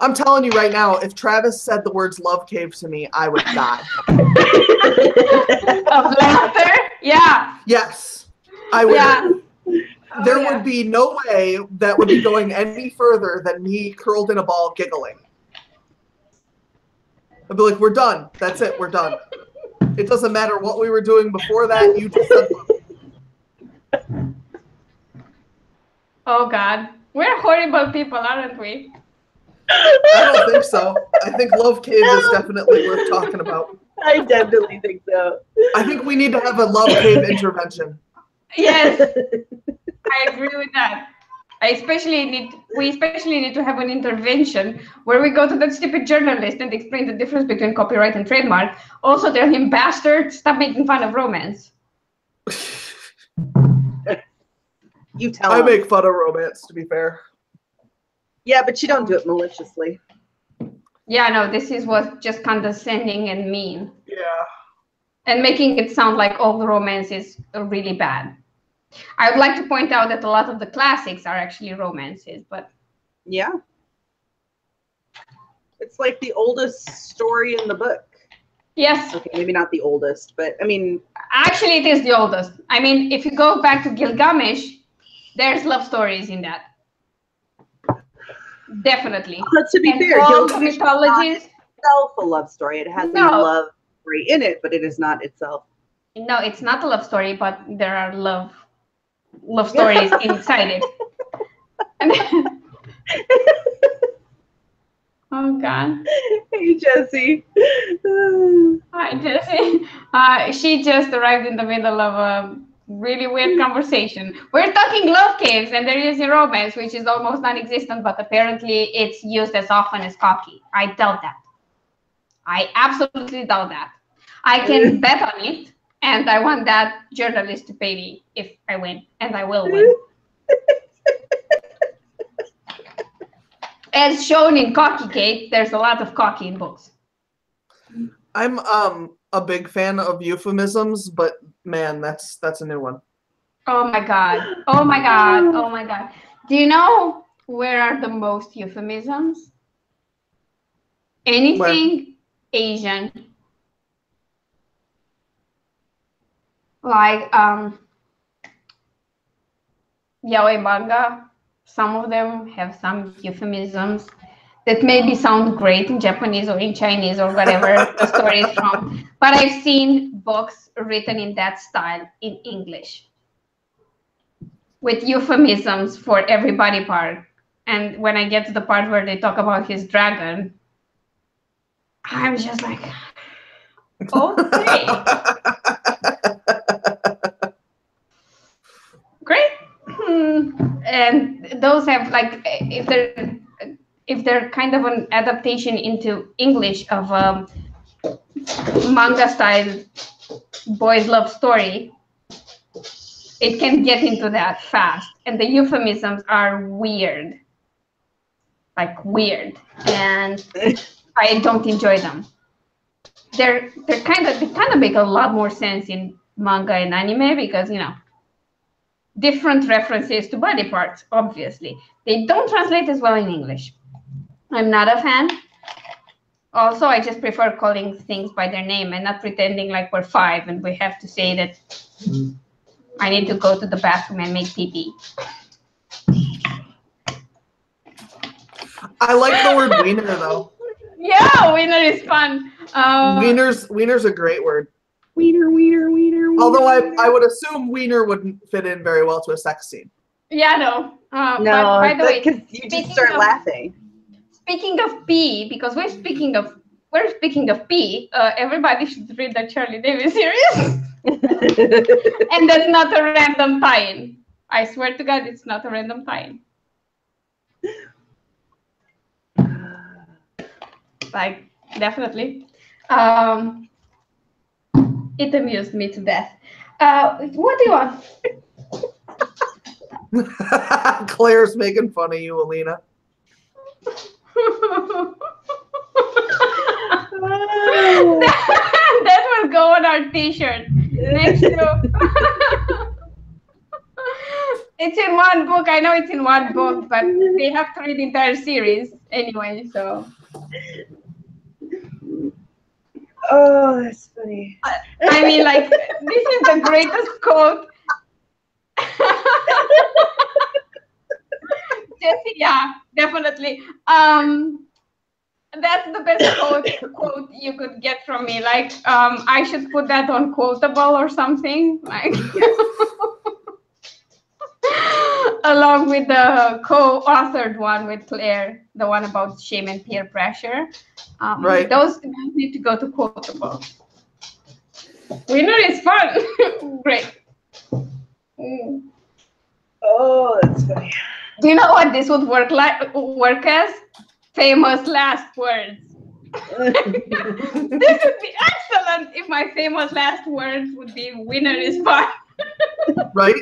I'm telling you right now, if Travis said the words love cave to me, I would die. Of laughter? Yeah. Yes, I would. Yeah. There would be no way that would be going any further than me curled in a ball giggling. I'd be like, we're done. That's it. We're done. It doesn't matter what we were doing before that. You just said love. Oh, God. We're horrible people, aren't we? I don't think so. I think love cave is definitely worth talking about. I definitely think so. I think we need to have a love cave intervention. Yes. I agree with that. We especially need to have an intervention where we go to that stupid journalist and explain the difference between copyright and trademark. Also tell him, bastard, stop making fun of romance. You tell him. I him. make fun of romance, to be fair. Yeah, but you don't do it maliciously. Yeah, no, this was just condescending and mean. Yeah. And making it sound like all the romance is really bad. I would like to point out that a lot of the classics are actually romances, but... Yeah. It's like the oldest story in the book. Yes. Okay, maybe not the oldest, but I mean... Actually, it is the oldest. I mean, if you go back to Gilgamesh, there's love stories in that. Definitely. But to be fair, Gilgamesh mythologies is itself a love story. It has a love story in it, but it is not itself. No, it's not a love story, but there are love stories inside it. Oh God. Hey Jessie. Hi Jessie. She just arrived in the middle of a really weird conversation. We're talking love caves and they're using romance, which is almost non-existent, but apparently it's used as often as cocky. I doubt that. I absolutely doubt that. I can bet on it, and I want that journalist to pay me if I win, and I will win. As shown in Cocky Gate, there's a lot of cocky in books. I'm a big fan of euphemisms, but man, that's a new one. Oh my god. Oh my god. Oh my god. Do you know where are the most euphemisms? Anything Asian. Like yaoi manga. Some of them have some euphemisms that maybe sound great in Japanese or in Chinese or whatever the story is from. But I've seen books written in that style in English with euphemisms for every body part. And when I get to the part where they talk about his dragon, I'm just like, okay. Great. And those have like, if they're kind of an adaptation into English of a manga style boys love story, it can get into that fast. And the euphemisms are weird. Like weird. And I don't enjoy them. They kind of make a lot more sense in manga and anime because, you know, different references to body parts, obviously. They don't translate as well in English. I'm not a fan. Also, I just prefer calling things by their name and not pretending like we're 5 and we have to say that I need to go to the bathroom and make pee-pee. I like the word wiener though. Yeah, wiener is fun. Wiener's a great word. Wiener. Although I would assume wiener wouldn't fit in very well to a sex scene. Yeah, no. No, but by the way, because you just start laughing. Speaking of pee, because we're speaking of pee, everybody should read the Charlie Davis series. And that's not a random tie-in. I swear to God, it's not a random tie-in. Like, definitely. It amused me to death. What do you want? Claire's making fun of you, Alina. That will go on our t-shirt next to it's in one book. I know it's in one book, but they have to read the entire series anyway, so oh, that's funny. I mean, like, this is the greatest quote. Jesse, yeah, definitely. That's the best quote you could get from me. Like, I should put that on Quotable or something. Like, along with the co-authored one with Claire, the one about shame and peer pressure. Right. Those need to go to Quotable. Winner is fun. Great. Oh, that's funny. Do you know what this would work as? Famous last words. This would be excellent if my famous last words would be winner is fun. Right?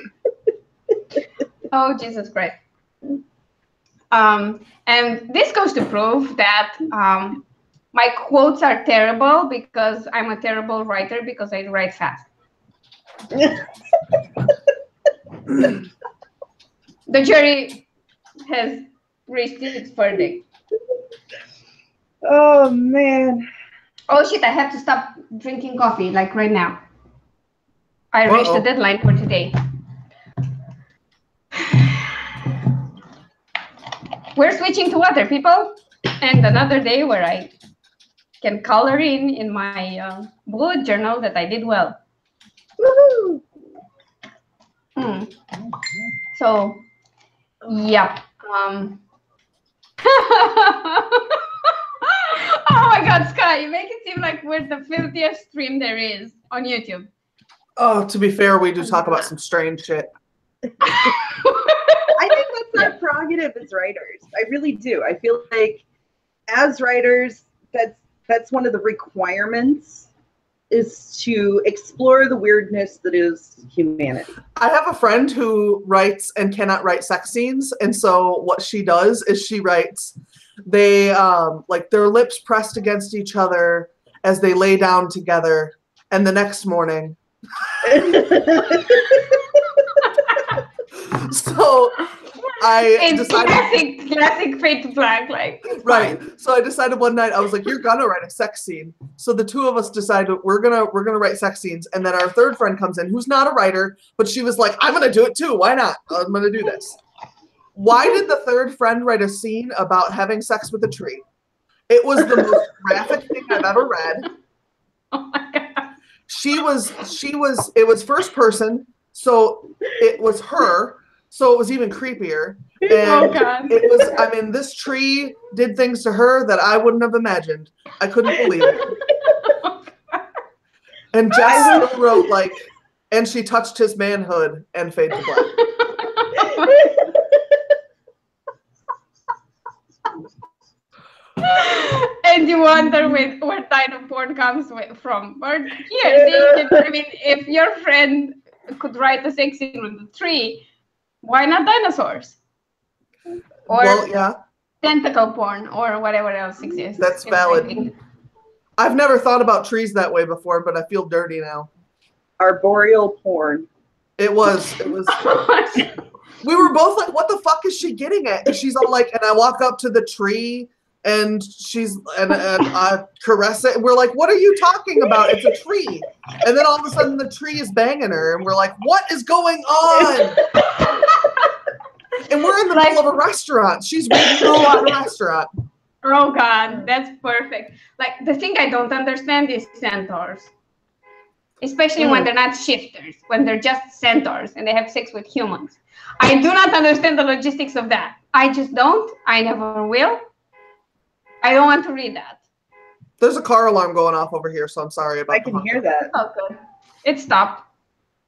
Oh, Jesus Christ. And this goes to prove that my quotes are terrible because I'm a terrible writer because I write fast. The jury has reached its verdict. Oh, man. Oh, shit, I have to stop drinking coffee, like right now. I reached the deadline for today. We're switching to water, people. And another day where I can color in my bullet journal that I did well. Woohoo! So, yeah. Oh my God, Sky, you make it seem like we're the filthiest stream there is on YouTube. Oh, to be fair, we do talk about some strange shit. I think that's our prerogative as writers. I really do. I feel like as writers, that's one of the requirements is to explore the weirdness that is humanity. I have a friend who writes and cannot write sex scenes, and so what she does is she writes they like their lips pressed against each other as they lay down together, and the next morning. So I decided classic Fade to Black, like right. So I decided one night I was like, "You're gonna write a sex scene." So the two of us decided we're gonna write sex scenes, and then our third friend comes in, who's not a writer, but she was like, "I'm gonna do it too. Why not? I'm gonna do this." Why did the third friend write a scene about having sex with a tree? It was the most graphic thing I've ever read. Oh my God. It was first person, so it was her, so it was even creepier. And Oh God. it was, I mean, this tree did things to her that I wouldn't have imagined. I couldn't believe it. And Jess still wrote like, and she touched his manhood and Fade to Black. And you wonder where Dino porn comes from. Or here, I mean, if your friend could write a sex scene with a tree, why not dinosaurs? Or well, yeah, tentacle porn or whatever else exists. that's valid. I've never thought about trees that way before, but I feel dirty now. Arboreal porn. It was. We were both like, what the fuck is she getting at? And she's all like, and I walk up to the tree and and I caress it. And we're like, what are you talking about? It's a tree. And then all of a sudden the tree is banging her. And we're like, what is going on? And we're in the middle of a restaurant. She's reading a restaurant. Oh God, that's perfect. Like the thing I don't understand is centaurs. Especially when they're not shifters, when they're just centaurs and they have sex with humans. I do not understand the logistics of that. I just don't. I never will. I don't want to read that. There's a car alarm going off over here, so I'm sorry about I can hear that. Oh, good. It stopped.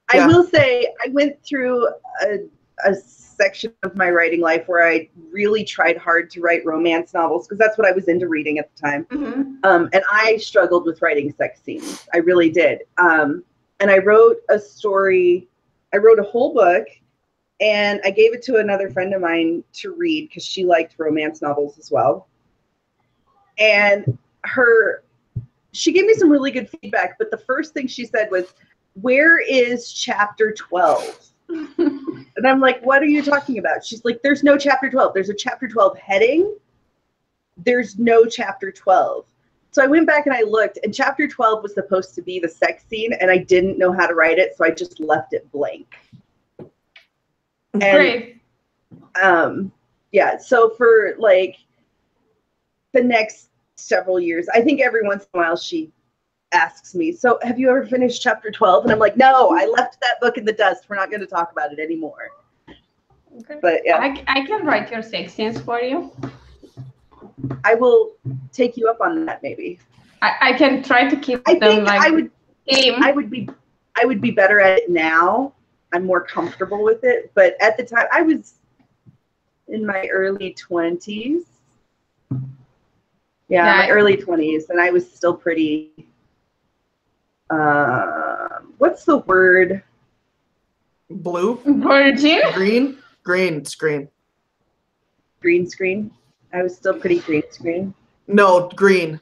I will say I went through a section of my writing life where I really tried hard to write romance novels because that's what I was into reading at the time. Mm-hmm. And I struggled with writing sex scenes. I really did. And I wrote a story. I wrote a whole book, and I gave it to another friend of mine to read because she liked romance novels as well. And she gave me some really good feedback, but the first thing she said was, "Where is chapter 12? And I'm like, what are you talking about? She's like, there's no chapter 12. There's a chapter 12 heading. There's no chapter 12. So I went back and I looked, and chapter 12 was supposed to be the sex scene, and I didn't know how to write it, so I just left it blank. Great. Yeah, so for like the next several years, I think every once in a while she asks me, so have you ever finished chapter 12? And I'm like, no, I left that book in the dust. We're not going to talk about it anymore. Okay. But yeah, I can write your sex scenes for you. I will take you up on that. Maybe I can try to keep I them think like I would be better at it now. I'm more comfortable with it. But at the time, I was in my early 20s. Yeah, my early 20s, and I was still pretty. What's the word? Blue? Virgin? Green? Green screen. Green screen. I was still pretty green screen. No, green.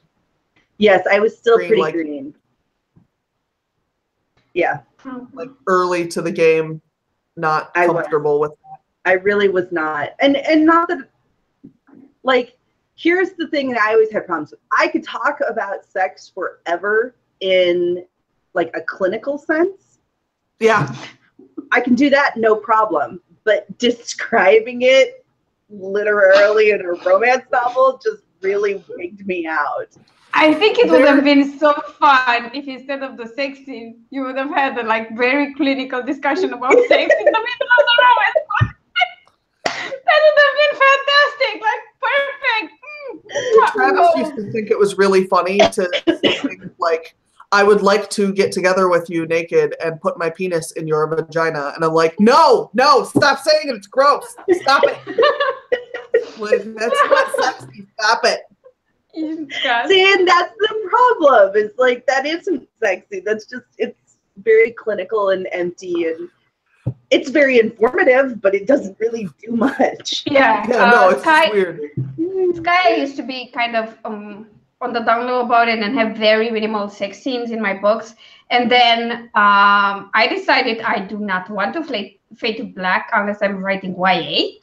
Yes, I was still Green, pretty like- green. Yeah, Like early to the game, not I was. comfortable with that. I really was not. And not that, like, here's the thing that I always had problems with. I could talk about sex forever in, like, a clinical sense. Yeah. I can do that, no problem. But describing it literally in a romance novel just really wigged me out. I think it would have been so fun if instead of the sex scene, you would have had a like very clinical discussion about sex in the middle of the romance. That would have been fantastic, like perfect. Travis used to think it was really funny to think, like, I would like to get together with you naked and put my penis in your vagina. And I'm like, no, stop saying it. It's gross. Stop it. Like, that's not sexy. Stop it. See, and that's the problem. It's like, that isn't sexy. That's just, it's very clinical and empty, and it's very informative, but it doesn't really do much. Yeah, no, it's weird. Sky used to be kind of on the down low about it and have very minimal sex scenes in my books. And then I decided I do not want to fade to black unless I'm writing YA,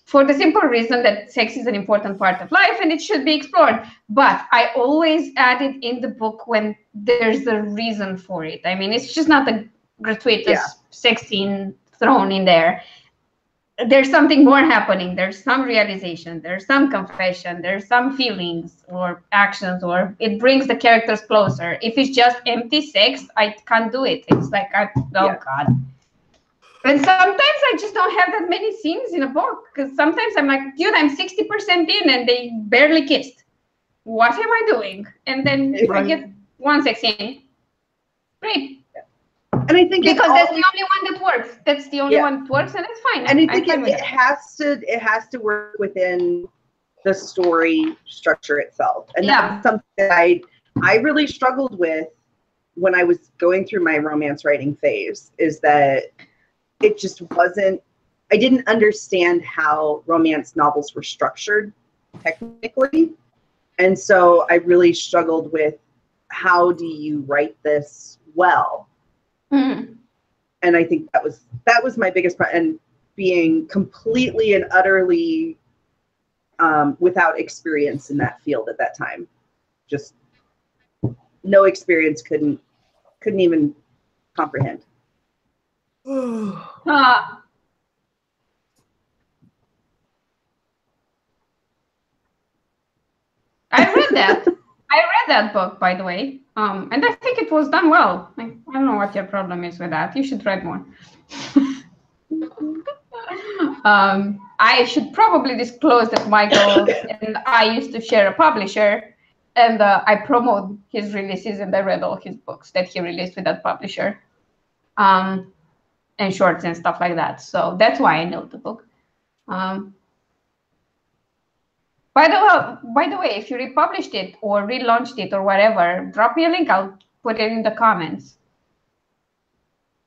for the simple reason that sex is an important part of life and it should be explored. But I always add it in the book when there's a reason for it. I mean, it's just not a gratuitous sex scene thrown in there. There's something more happening. There's some realization. There's some confession. There's some feelings or actions, or it brings the characters closer. If it's just empty sex, I can't do it. It's like, God. And sometimes I just don't have that many scenes in a book, because sometimes I'm like, dude, I'm 60% in and they barely kissed. What am I doing? And then I get one sex scene. Great. And I think because that's the only one that works. That's the only one that works, and it's fine. And I think it has to work within the story structure itself. And that's something that I really struggled with when I was going through my romance writing phase, is that it just wasn't, I didn't understand how romance novels were structured technically. And so I really struggled with, how do you write this well? Mm-hmm. And I think that was my biggest part, and being completely and utterly without experience in that field at that time. Just no experience, couldn't even comprehend. I read that book, by the way, and I think it was done well. I don't know what your problem is with that. You should read more. I should probably disclose that Michael and I used to share a publisher, and I promote his releases, and I read all his books that he released with that publisher, and shorts and stuff like that. So that's why I know the book. By the way, if you republished it or relaunched it or whatever, drop me a link. I'll put it in the comments.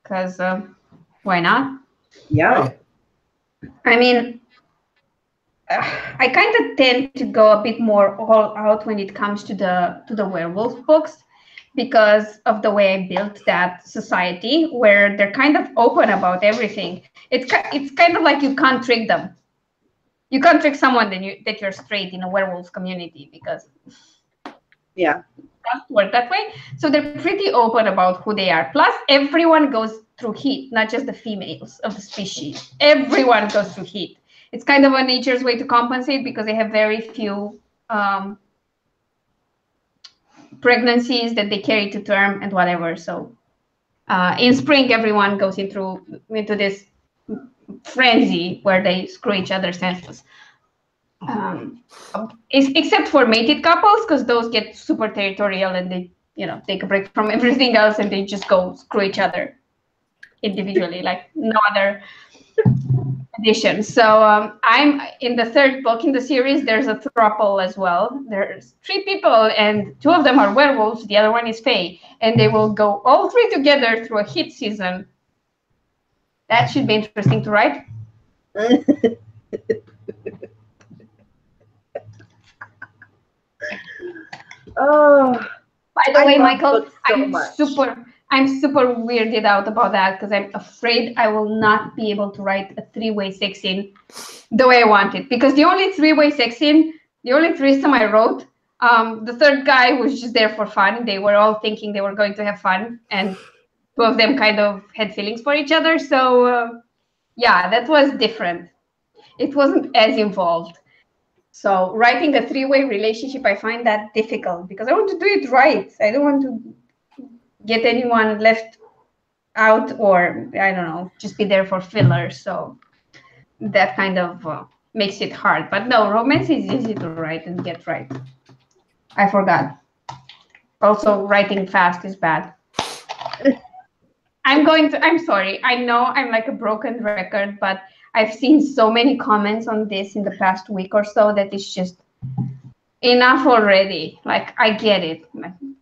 Because why not? Yeah. I mean, I kind of tend to go a bit more all out when it comes to the werewolf books, because of the way I built that society, where they're kind of open about everything. It's kind of like you can't trick them. You can't trick someone that you're straight in a werewolf community, because it doesn't work that way. So they're pretty open about who they are. Plus, everyone goes through heat, not just the females of the species. Everyone goes through heat. It's kind of a nature's way to compensate, because they have very few pregnancies that they carry to term and whatever. So in spring, everyone goes into this frenzy where they screw each other senseless, except for mated couples, because those get super territorial and they take a break from everything else and they just go screw each other individually, like no other edition. So I'm in the third book in the series. There's a throuple as well. There's 3 people, and 2 of them are werewolves, the other one is fae, and they will go all 3 together through a heat season. That should be interesting to write. Oh, by the way, Michael, I'm super weirded out about that, because I'm afraid I will not be able to write a 3-way sex scene the way I want it. Because the only 3-way sex scene, the only threesome I wrote, the third guy was just there for fun. They were all thinking they were going to have fun, and 2 of them kind of had feelings for each other. So yeah, that was different. It wasn't as involved. So writing a 3-way relationship, I find that difficult, because I want to do it right. I don't want to get anyone left out, or I don't know, just be there for filler. So that kind of makes it hard. But no, romance is easy to write and get right. I forgot. Also, writing fast is bad. I'm sorry. I know I'm like a broken record, but I've seen so many comments on this in the past week or so that it's just enough already. Like, I get it.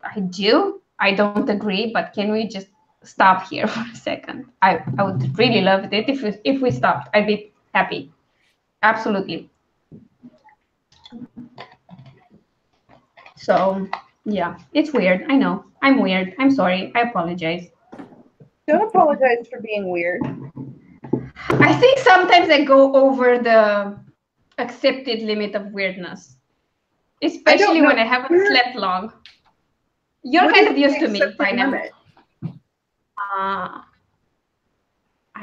I do. I don't agree, but can we just stop here for a second? I would really love it if we stopped. I'd be happy. Absolutely. So, yeah, it's weird. I know. I'm weird. I'm sorry. I apologize. Don't apologize for being weird. I think sometimes I go over the accepted limit of weirdness, especially when I haven't slept long. You're kind of used to me by now. I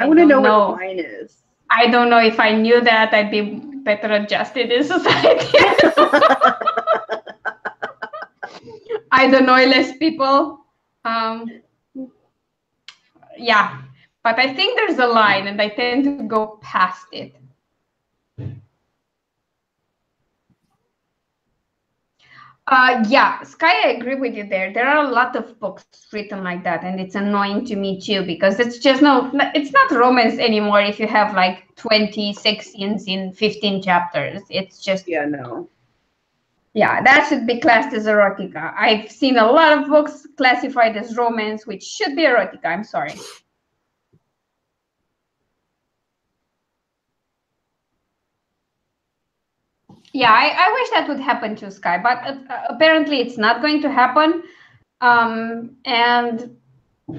want to know what mine is. I don't know. If I knew that, I'd be better adjusted in society. I'd annoy less people. Yeah, but I think there's a line, and I tend to go past it. Yeah, Sky, I agree with you there. There are a lot of books written like that, and it's annoying to me too, because it's just it's not romance anymore if you have like 20 sex scenes in 15 chapters. It's just, yeah, no. Yeah, that should be classed as erotica. I've seen a lot of books classified as romance, which should be erotica. I'm sorry. Yeah, I wish that would happen to Sky, but apparently it's not going to happen. And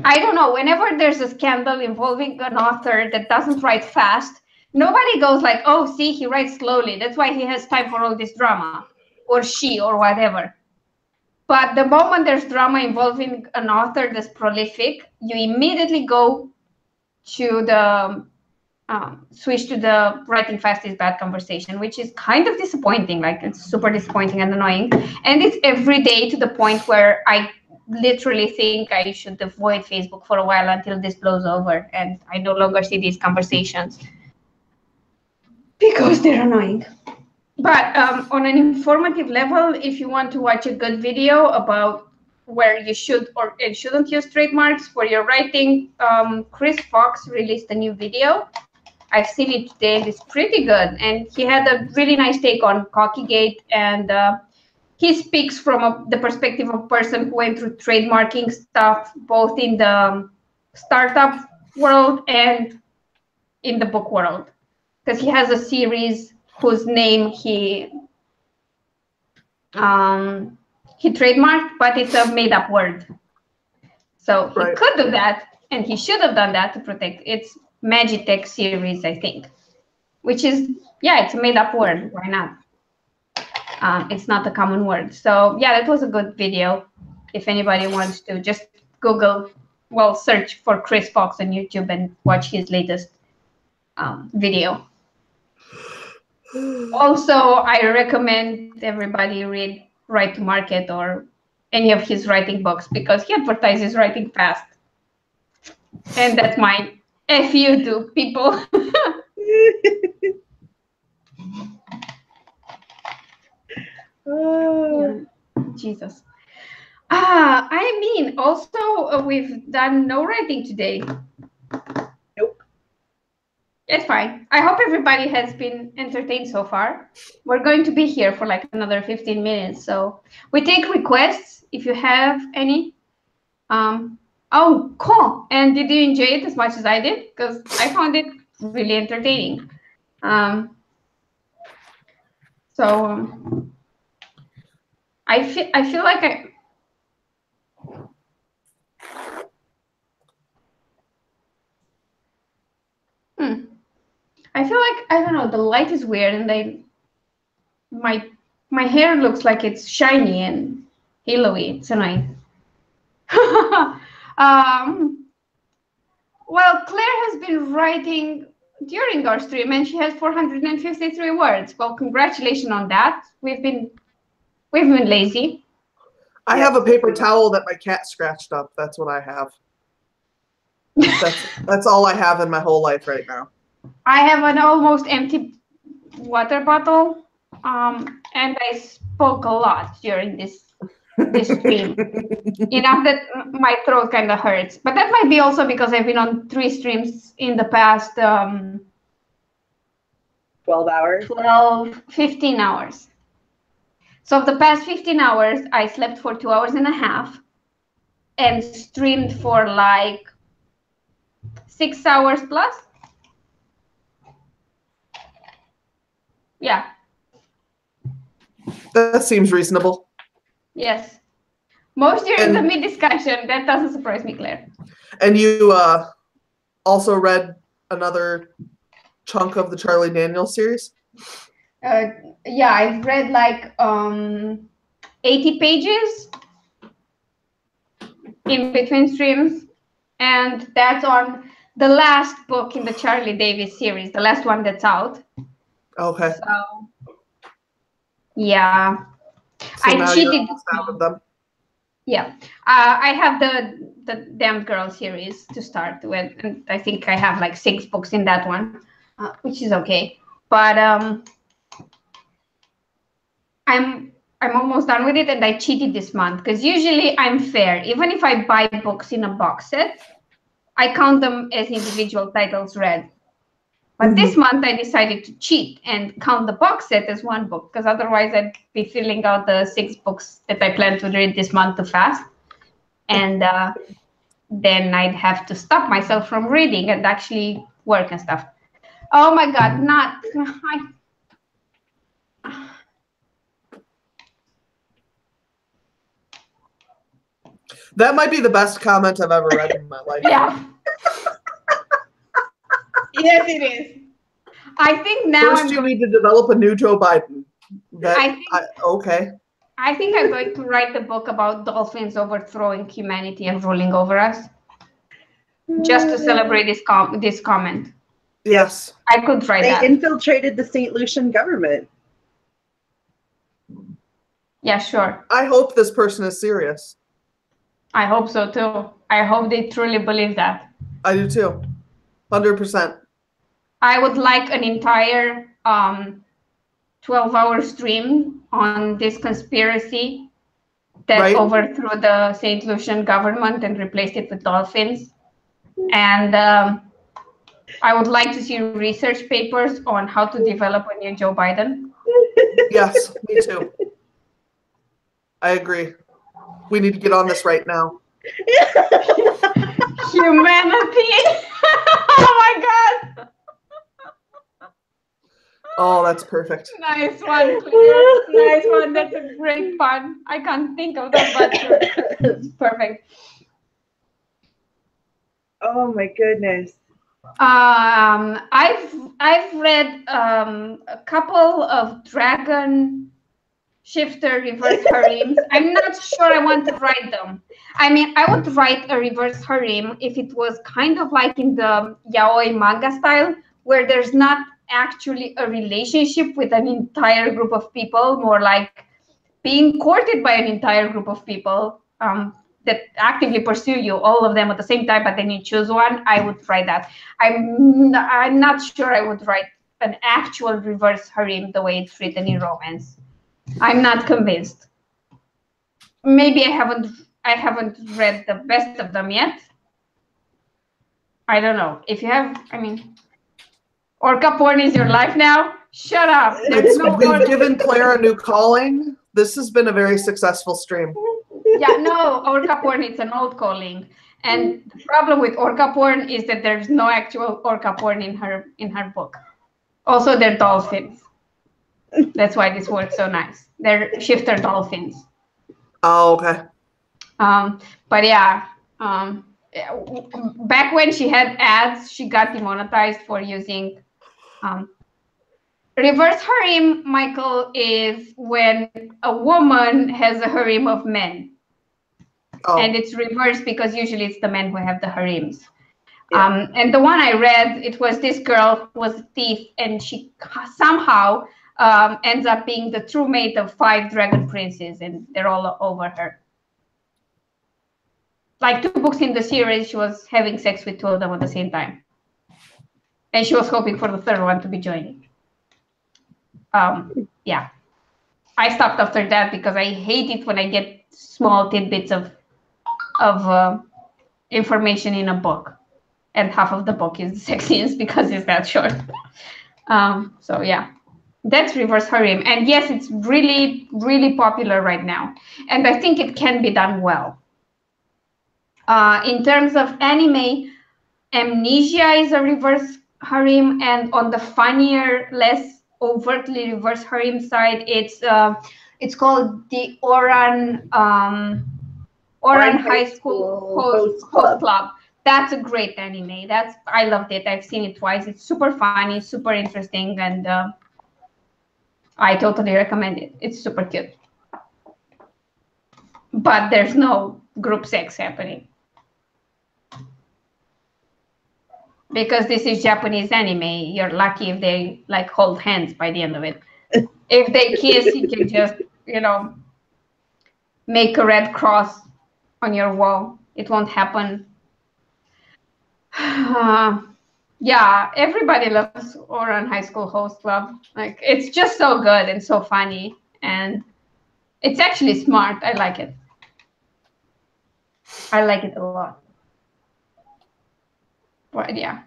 I don't know, whenever there's a scandal involving an author that doesn't write fast, nobody goes like, oh, see, he writes slowly. That's why he has time for all this drama, or she, or whatever. But the moment there's drama involving an author that's prolific, you immediately go to the switch to the writing fast is bad conversation, which is kind of disappointing. Like, it's super disappointing and annoying. And it's every day, to the point where I literally think I should avoid Facebook for a while until this blows over and I no longer see these conversations because they're annoying. But on an informative level, if you want to watch a good video about where you should or and shouldn't use trademarks for your writing, Chris Fox released a new video. I've seen it today, and it's pretty good. And he had a really nice take on Cockeygate, and he speaks from the perspective of a person who went through trademarking stuff, both in the startup world and in the book world. Because he has a series whose name he trademarked, but it's a made-up word. So he could do that, and he should have done that to protect its Magitech series, I think, which is, yeah, it's a made-up word. Why not? It's not a common word. So yeah, that was a good video. If anybody wants to, just Google, well, search for Chris Fox on YouTube and watch his latest video. Also, I recommend everybody read Write to Market or any of his writing books, because he advertises writing fast. And that's my FU to people. Oh. Jesus. I mean, also, we've done no writing today. Nope. It's fine. I hope everybody has been entertained so far. We're going to be here for like another 15 minutes. So we take requests if you have any. Oh, cool. And did you enjoy it as much as I did? Because I found it really entertaining. I feel like I feel like, I don't know, the light is weird, and my hair looks like it's shiny and halo-y. It's annoying. Well, Claire has been writing during our stream, and she has 453 words. Well, congratulations on that. We've been lazy. I have a paper towel that my cat scratched up. That's what I have. That's all I have in my whole life right now. I have an almost empty water bottle, and I spoke a lot during this this stream. Enough that my throat kind of hurts. But that might be also because I've been on 3 streams in the past 12 hours? 15 hours. So of the past 15 hours, I slept for 2 hours and a half and streamed for like 6 hours plus. Yeah. That seems reasonable. Yes. Most during the mid-discussion. That doesn't surprise me, Claire. And you also read another chunk of the Charlie Daniels series? Yeah, I've read like 80 pages in between streams. And that's on the last book in the Charlie Davis series, the last one that's out. Okay. So, yeah. So I now cheated. you're almost out of them. Yeah. I have the Damned Girl series to start with. And I think I have like 6 books in that one, which is okay. But I'm almost done with it, and I cheated this month because usually I'm fair. Even if I buy books in a box set, I count them as individual titles read. But this month I decided to cheat and count the box set as one book, because otherwise I'd be filling out the 6 books that I plan to read this month too fast. And then I'd have to stop myself from reading and actually work and stuff. Oh my God, That might be the best comment I've ever read in my life. Yeah. Yes, it is. I think now First, you need to develop a new Joe Biden. Okay. I think I'm going to write the book about dolphins overthrowing humanity and ruling over us, just to celebrate this comment. Yes. I could write that. They infiltrated the St. Lucian government. Yeah, sure. I hope this person is serious. I hope so too. I hope they truly believe that. I do too. 100%. I would like an entire 12-hour stream on this conspiracy that overthrew the St. Lucian government and replaced it with dolphins. And I would like to see research papers on how to develop a new Joe Biden. Yes, me too. I agree. We need to get on this right now. Humanity. Oh my God. Oh, that's perfect. Nice one, Claire. Nice one. That's a great pun. I can't think of that, but it's perfect. Oh my goodness. I've read a couple of Dragon Shifter reverse harems. I'm not sure I want to write them. I mean, I would write a reverse harem if it was kind of like in the yaoi manga style, where there's not actually a relationship with an entire group of people, more like being courted by an entire group of people that actively pursue you, all of them at the same time, but then you choose one. I would write that. I'm not sure I would write an actual reverse harem the way it's written in romance. I'm not convinced. Maybe I haven't read the best of them yet. I don't know. If you have, I mean, Orca porn is your life now? Shut up. We've given Claire a new calling. This has been a very successful stream. Yeah, no, Orca porn, it's an old calling. And the problem with Orca porn is that there's no actual Orca porn in her book. Also, they're dolphins. That's why this works so nice. They're shifter dolphins. Oh, okay. But yeah, back when she had ads, she got demonetized for using reverse harem. Michael, is when a woman has a harem of men. Oh. And it's reversed because usually it's the men who have the harems. Yeah. And the one I read, it was this girl who was a thief, and she somehow ends up being the true mate of 5 dragon princes, and they're all over her. Like 2 books in the series, she was having sex with 2 of them at the same time. And she was hoping for the 3rd one to be joining. Yeah. I stopped after that because I hate it when I get small tidbits of information in a book, and half of the book is the sex scenes because it's that short. So yeah, that's reverse harem, and yes, it's really, really popular right now, and I think it can be done well. In terms of anime, Amnesia is a reverse harem, and on the funnier, less overtly reverse harem side, it's called the Oran High School Host Club. That's a great anime. I loved it. I've seen it twice. It's super funny, super interesting, and I totally recommend it. It's super cute. But there's no group sex happening. Because this is Japanese anime, you're lucky if they like hold hands by the end of it. If they kiss, you can just, make a red cross on your wall. It won't happen. Yeah, everybody loves Oran High School Host Club. Like, it's just so good and so funny, and it's actually smart. I like it. I like it a lot. But yeah.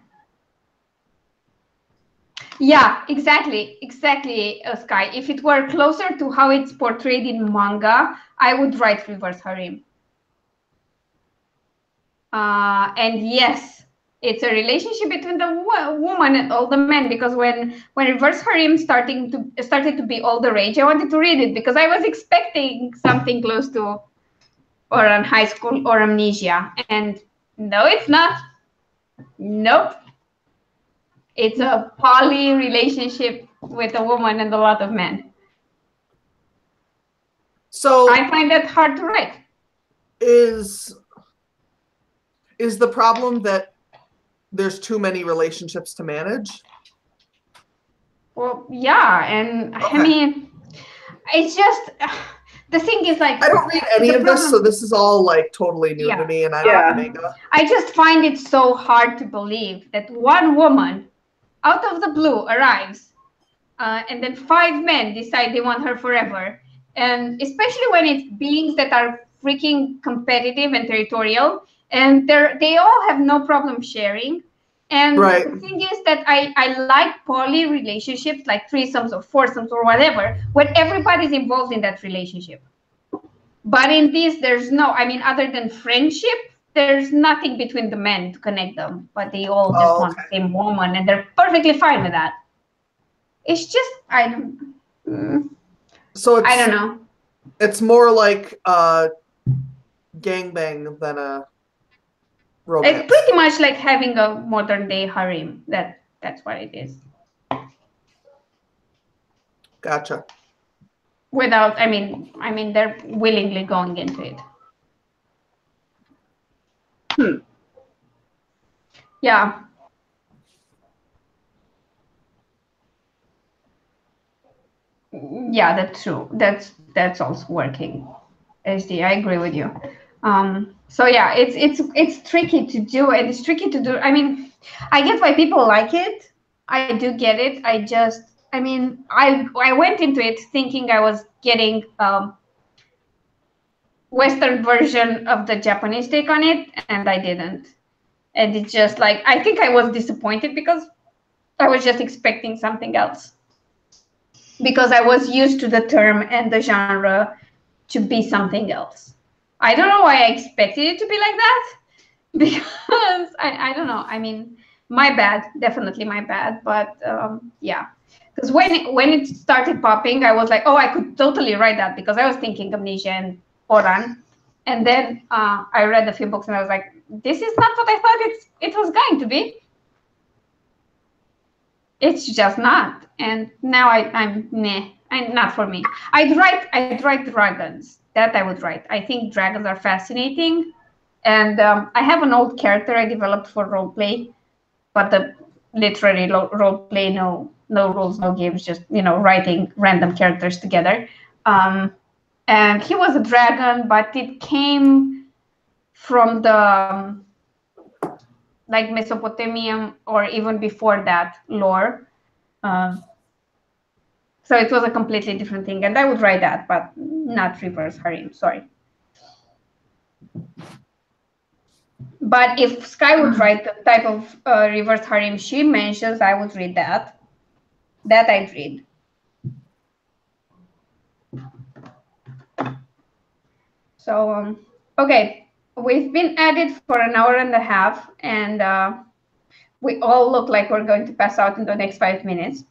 Yeah, exactly, Sky. If it were closer to how it's portrayed in manga, I would write reverse harem. And yes, it's a relationship between the woman and all the men, because when reverse harem started to be all the rage, I wanted to read it because I was expecting something close to Oran High School or Amnesia, and no, it's not. Nope. It's a poly relationship with a woman and a lot of men. So I find that hard to write. Is the problem that there's too many relationships to manage? Well, yeah, and okay. I mean, it's just the thing is, like, I don't read any of this, so this is all like totally new to me, and I don't have manga. I just find it so hard to believe that one woman out of the blue arrives, and then 5 men decide they want her forever, and especially when it's beings that are freaking competitive and territorial, and they all have no problem sharing. And the thing is that I like poly relationships, like threesomes or foursomes or whatever, when everybody's involved in that relationship. But in this, there's no, I mean, other than friendship, there's nothing between the men to connect them, but they all just want the same woman, and they're perfectly fine with that. It's just, I don't know. It's more like a gangbang than a romance. It's pretty much like having a modern day harem. That's what it is. Gotcha. Without, I mean, they're willingly going into it. Yeah. Yeah, that's true. That's also working. SD, I agree with you. So yeah, it's tricky to do, and it's tricky to do. I mean, I get why people like it. I do get it. I mean, I went into it thinking I was getting Western version of the Japanese take on it, and I didn't. And it's just like, I think I was disappointed because I was just expecting something else. Because I was used to the term and the genre to be something else. I don't know why I expected it to be like that, because I don't know. I mean, my bad, definitely my bad. But yeah, because when it started popping, I was like, oh, I could totally write that, because I was thinking Amnesia and Oran, and then I read a few books and I was like, this is not what I thought it was going to be. It's just not, and now I'm not for me. I'd write dragons. That I would write. I think dragons are fascinating, and I have an old character I developed for roleplay, but the literary roleplay, no rules, no games, just writing random characters together. And he was a dragon, but it came from the like Mesopotamian or even before that lore. So it was a completely different thing, and I would write that, but not reverse harem. Sorry. But if Sky would write the type of reverse harem she mentions, I would read that. That I'd read. So, okay, we've been at it for an hour and a half, and we all look like we're going to pass out in the next 5 minutes.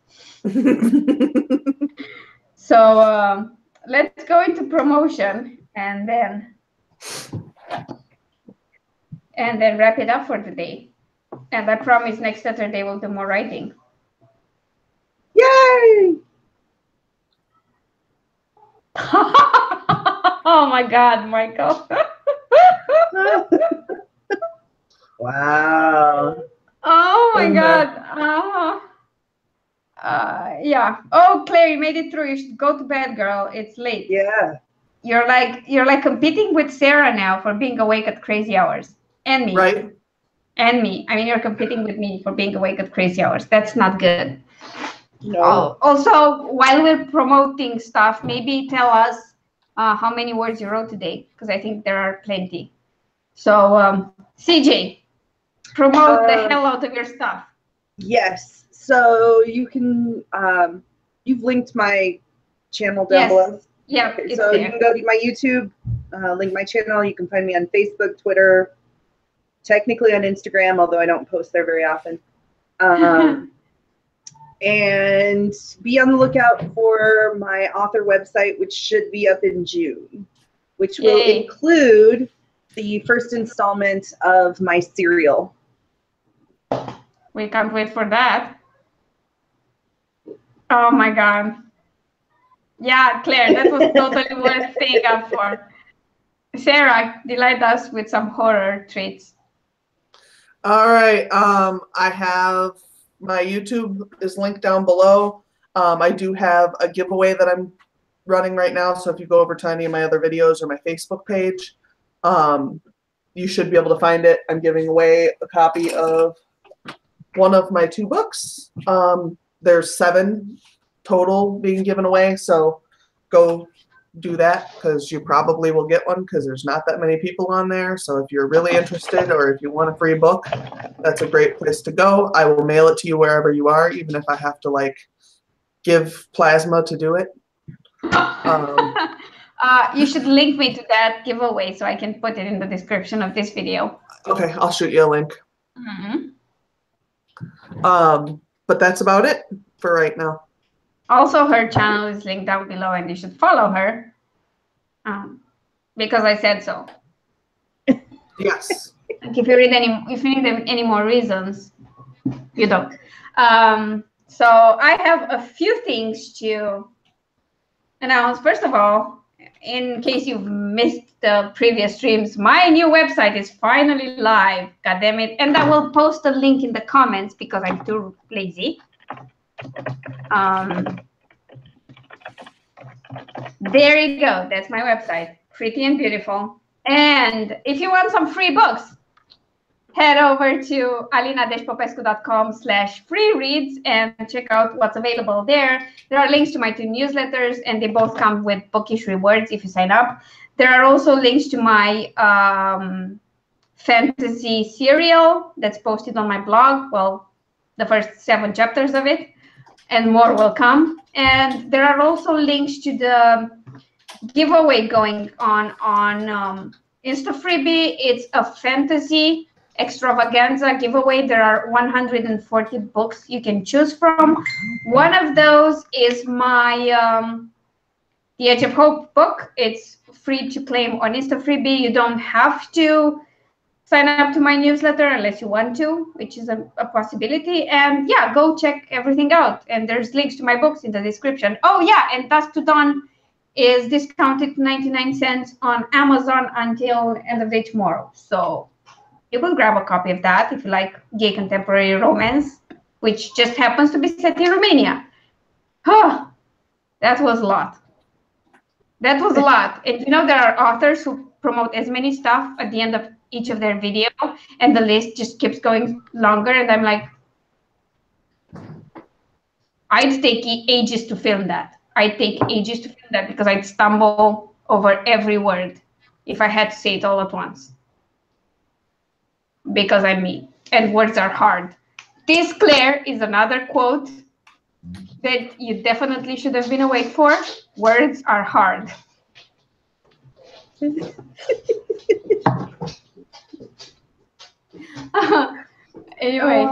So let's go into promotion and then wrap it up for the day. And I promise next Saturday we'll do more writing. Yay! Oh my God, Michael. Wow. Oh my God. Yeah. Oh, Claire, you made it through. You should go to bed, girl. It's late. Yeah. You're like competing with Sarah now for being awake at crazy hours. And me. Right. And me. I mean, you're competing with me for being awake at crazy hours. That's not good. No. Oh, also, while we're promoting stuff, maybe tell us how many words you wrote today, because I think there are plenty. So, CJ, promote the hell out of your stuff. Yes. So you can, you've linked my channel down below. Yeah. Okay, so you can go to my YouTube, link my channel. You can find me on Facebook, Twitter, technically on Instagram, although I don't post there very often. And be on the lookout for my author website, which should be up in June, which will include the first installment of my serial. We can't wait for that. Oh my God. Yeah, Claire, that was totally worth staying up for. Sarah, delight us with some horror treats. All right. I have my YouTube is linked down below. I do have a giveaway that I'm running right now. So if you go over to any of my other videos or my Facebook page, you should be able to find it. I'm giving away a copy of one of my 2 books. There's 7 total being given away. So go do that, because you probably will get one, because there's not that many people on there. So if you're really interested, or if you want a free book, that's a great place to go. I will mail it to you wherever you are, even if I have to like give plasma to do it. You should link me to that giveaway so I can put it in the description of this video. Okay, I'll shoot you a link. But that's about it for right now. Also, her channel is linked down below, and you should follow her because I said so. Yes. Like if you need any more reasons, you don't. So I have a few things to announce. First of all, in case you've missed the previous streams, my new website is finally live. God damn it! And I will post a link in the comments because I'm too lazy. There you go. That's my website. Pretty and beautiful. And if you want some free books, head over to alina-popescu.com/free reads and check out what's available there. There are links to my 2 newsletters, and they both come with bookish rewards if you sign up. There are also links to my fantasy serial that's posted on my blog. Well, the first 7 chapters of it, and more will come. And there are also links to the giveaway going on InstaFreebie. It's a fantasy extravaganza giveaway. There are 140 books you can choose from. One of those is my The Edge of Hope book. It's free to claim on InstaFreebie. You don't have to sign up to my newsletter unless you want to, which is a possibility. And yeah, go check everything out. And there's links to my books in the description. Oh yeah, and Dusk to Dawn is discounted 99 cents on Amazon until end of day tomorrow. So you can grab a copy of that if you like gay contemporary romance, which just happens to be set in Romania. Huh, that was a lot. That was a lot. And you know, there are authors who promote as many stuff at the end of each of their video, and the list just keeps going longer. And I'm like, I'd take ages to film that. I'd take ages to film that because I'd stumble over every word. if I had to say it all at once. Because I'm me, and words are hard. This, Claire, is another quote that you definitely should have been awake for. Words are hard. Anyway.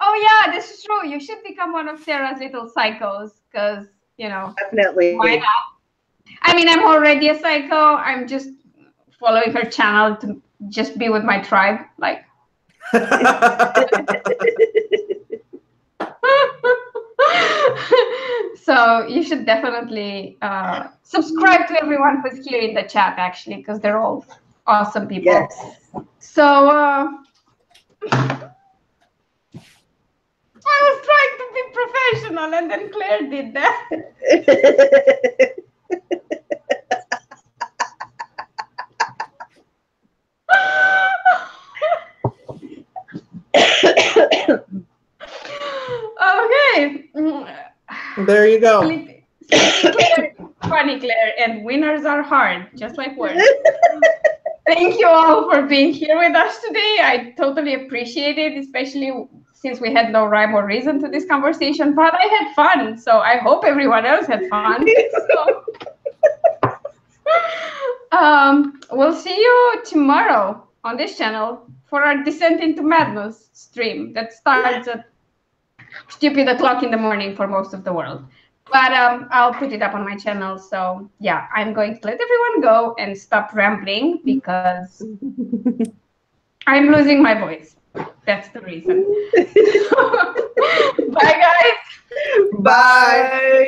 Oh yeah, this is true. You should become one of Sarah's little psychos, because, you know, Definitely. why not? I mean, I'm already a psycho. I'm just following her channel to just be with my tribe. Like, so you should definitely subscribe to everyone who's here in the chat, actually, because they're all awesome people. Yes. So I was trying to be professional, and then Claire did that. Okay. There you go. Claire, funny Claire, and winners are hard, just like words. Thank you all for being here with us today. I totally appreciate it, especially since we had no rhyme or reason to this conversation, but I had fun, so I hope everyone else had fun. We'll see you tomorrow on this channel for our Descent into Madness stream that starts at stupid o'clock in the morning for most of the world. But I'll put it up on my channel. So yeah, I'm going to let everyone go and stop rambling because I'm losing my voice. That's the reason. Bye, guys. Bye.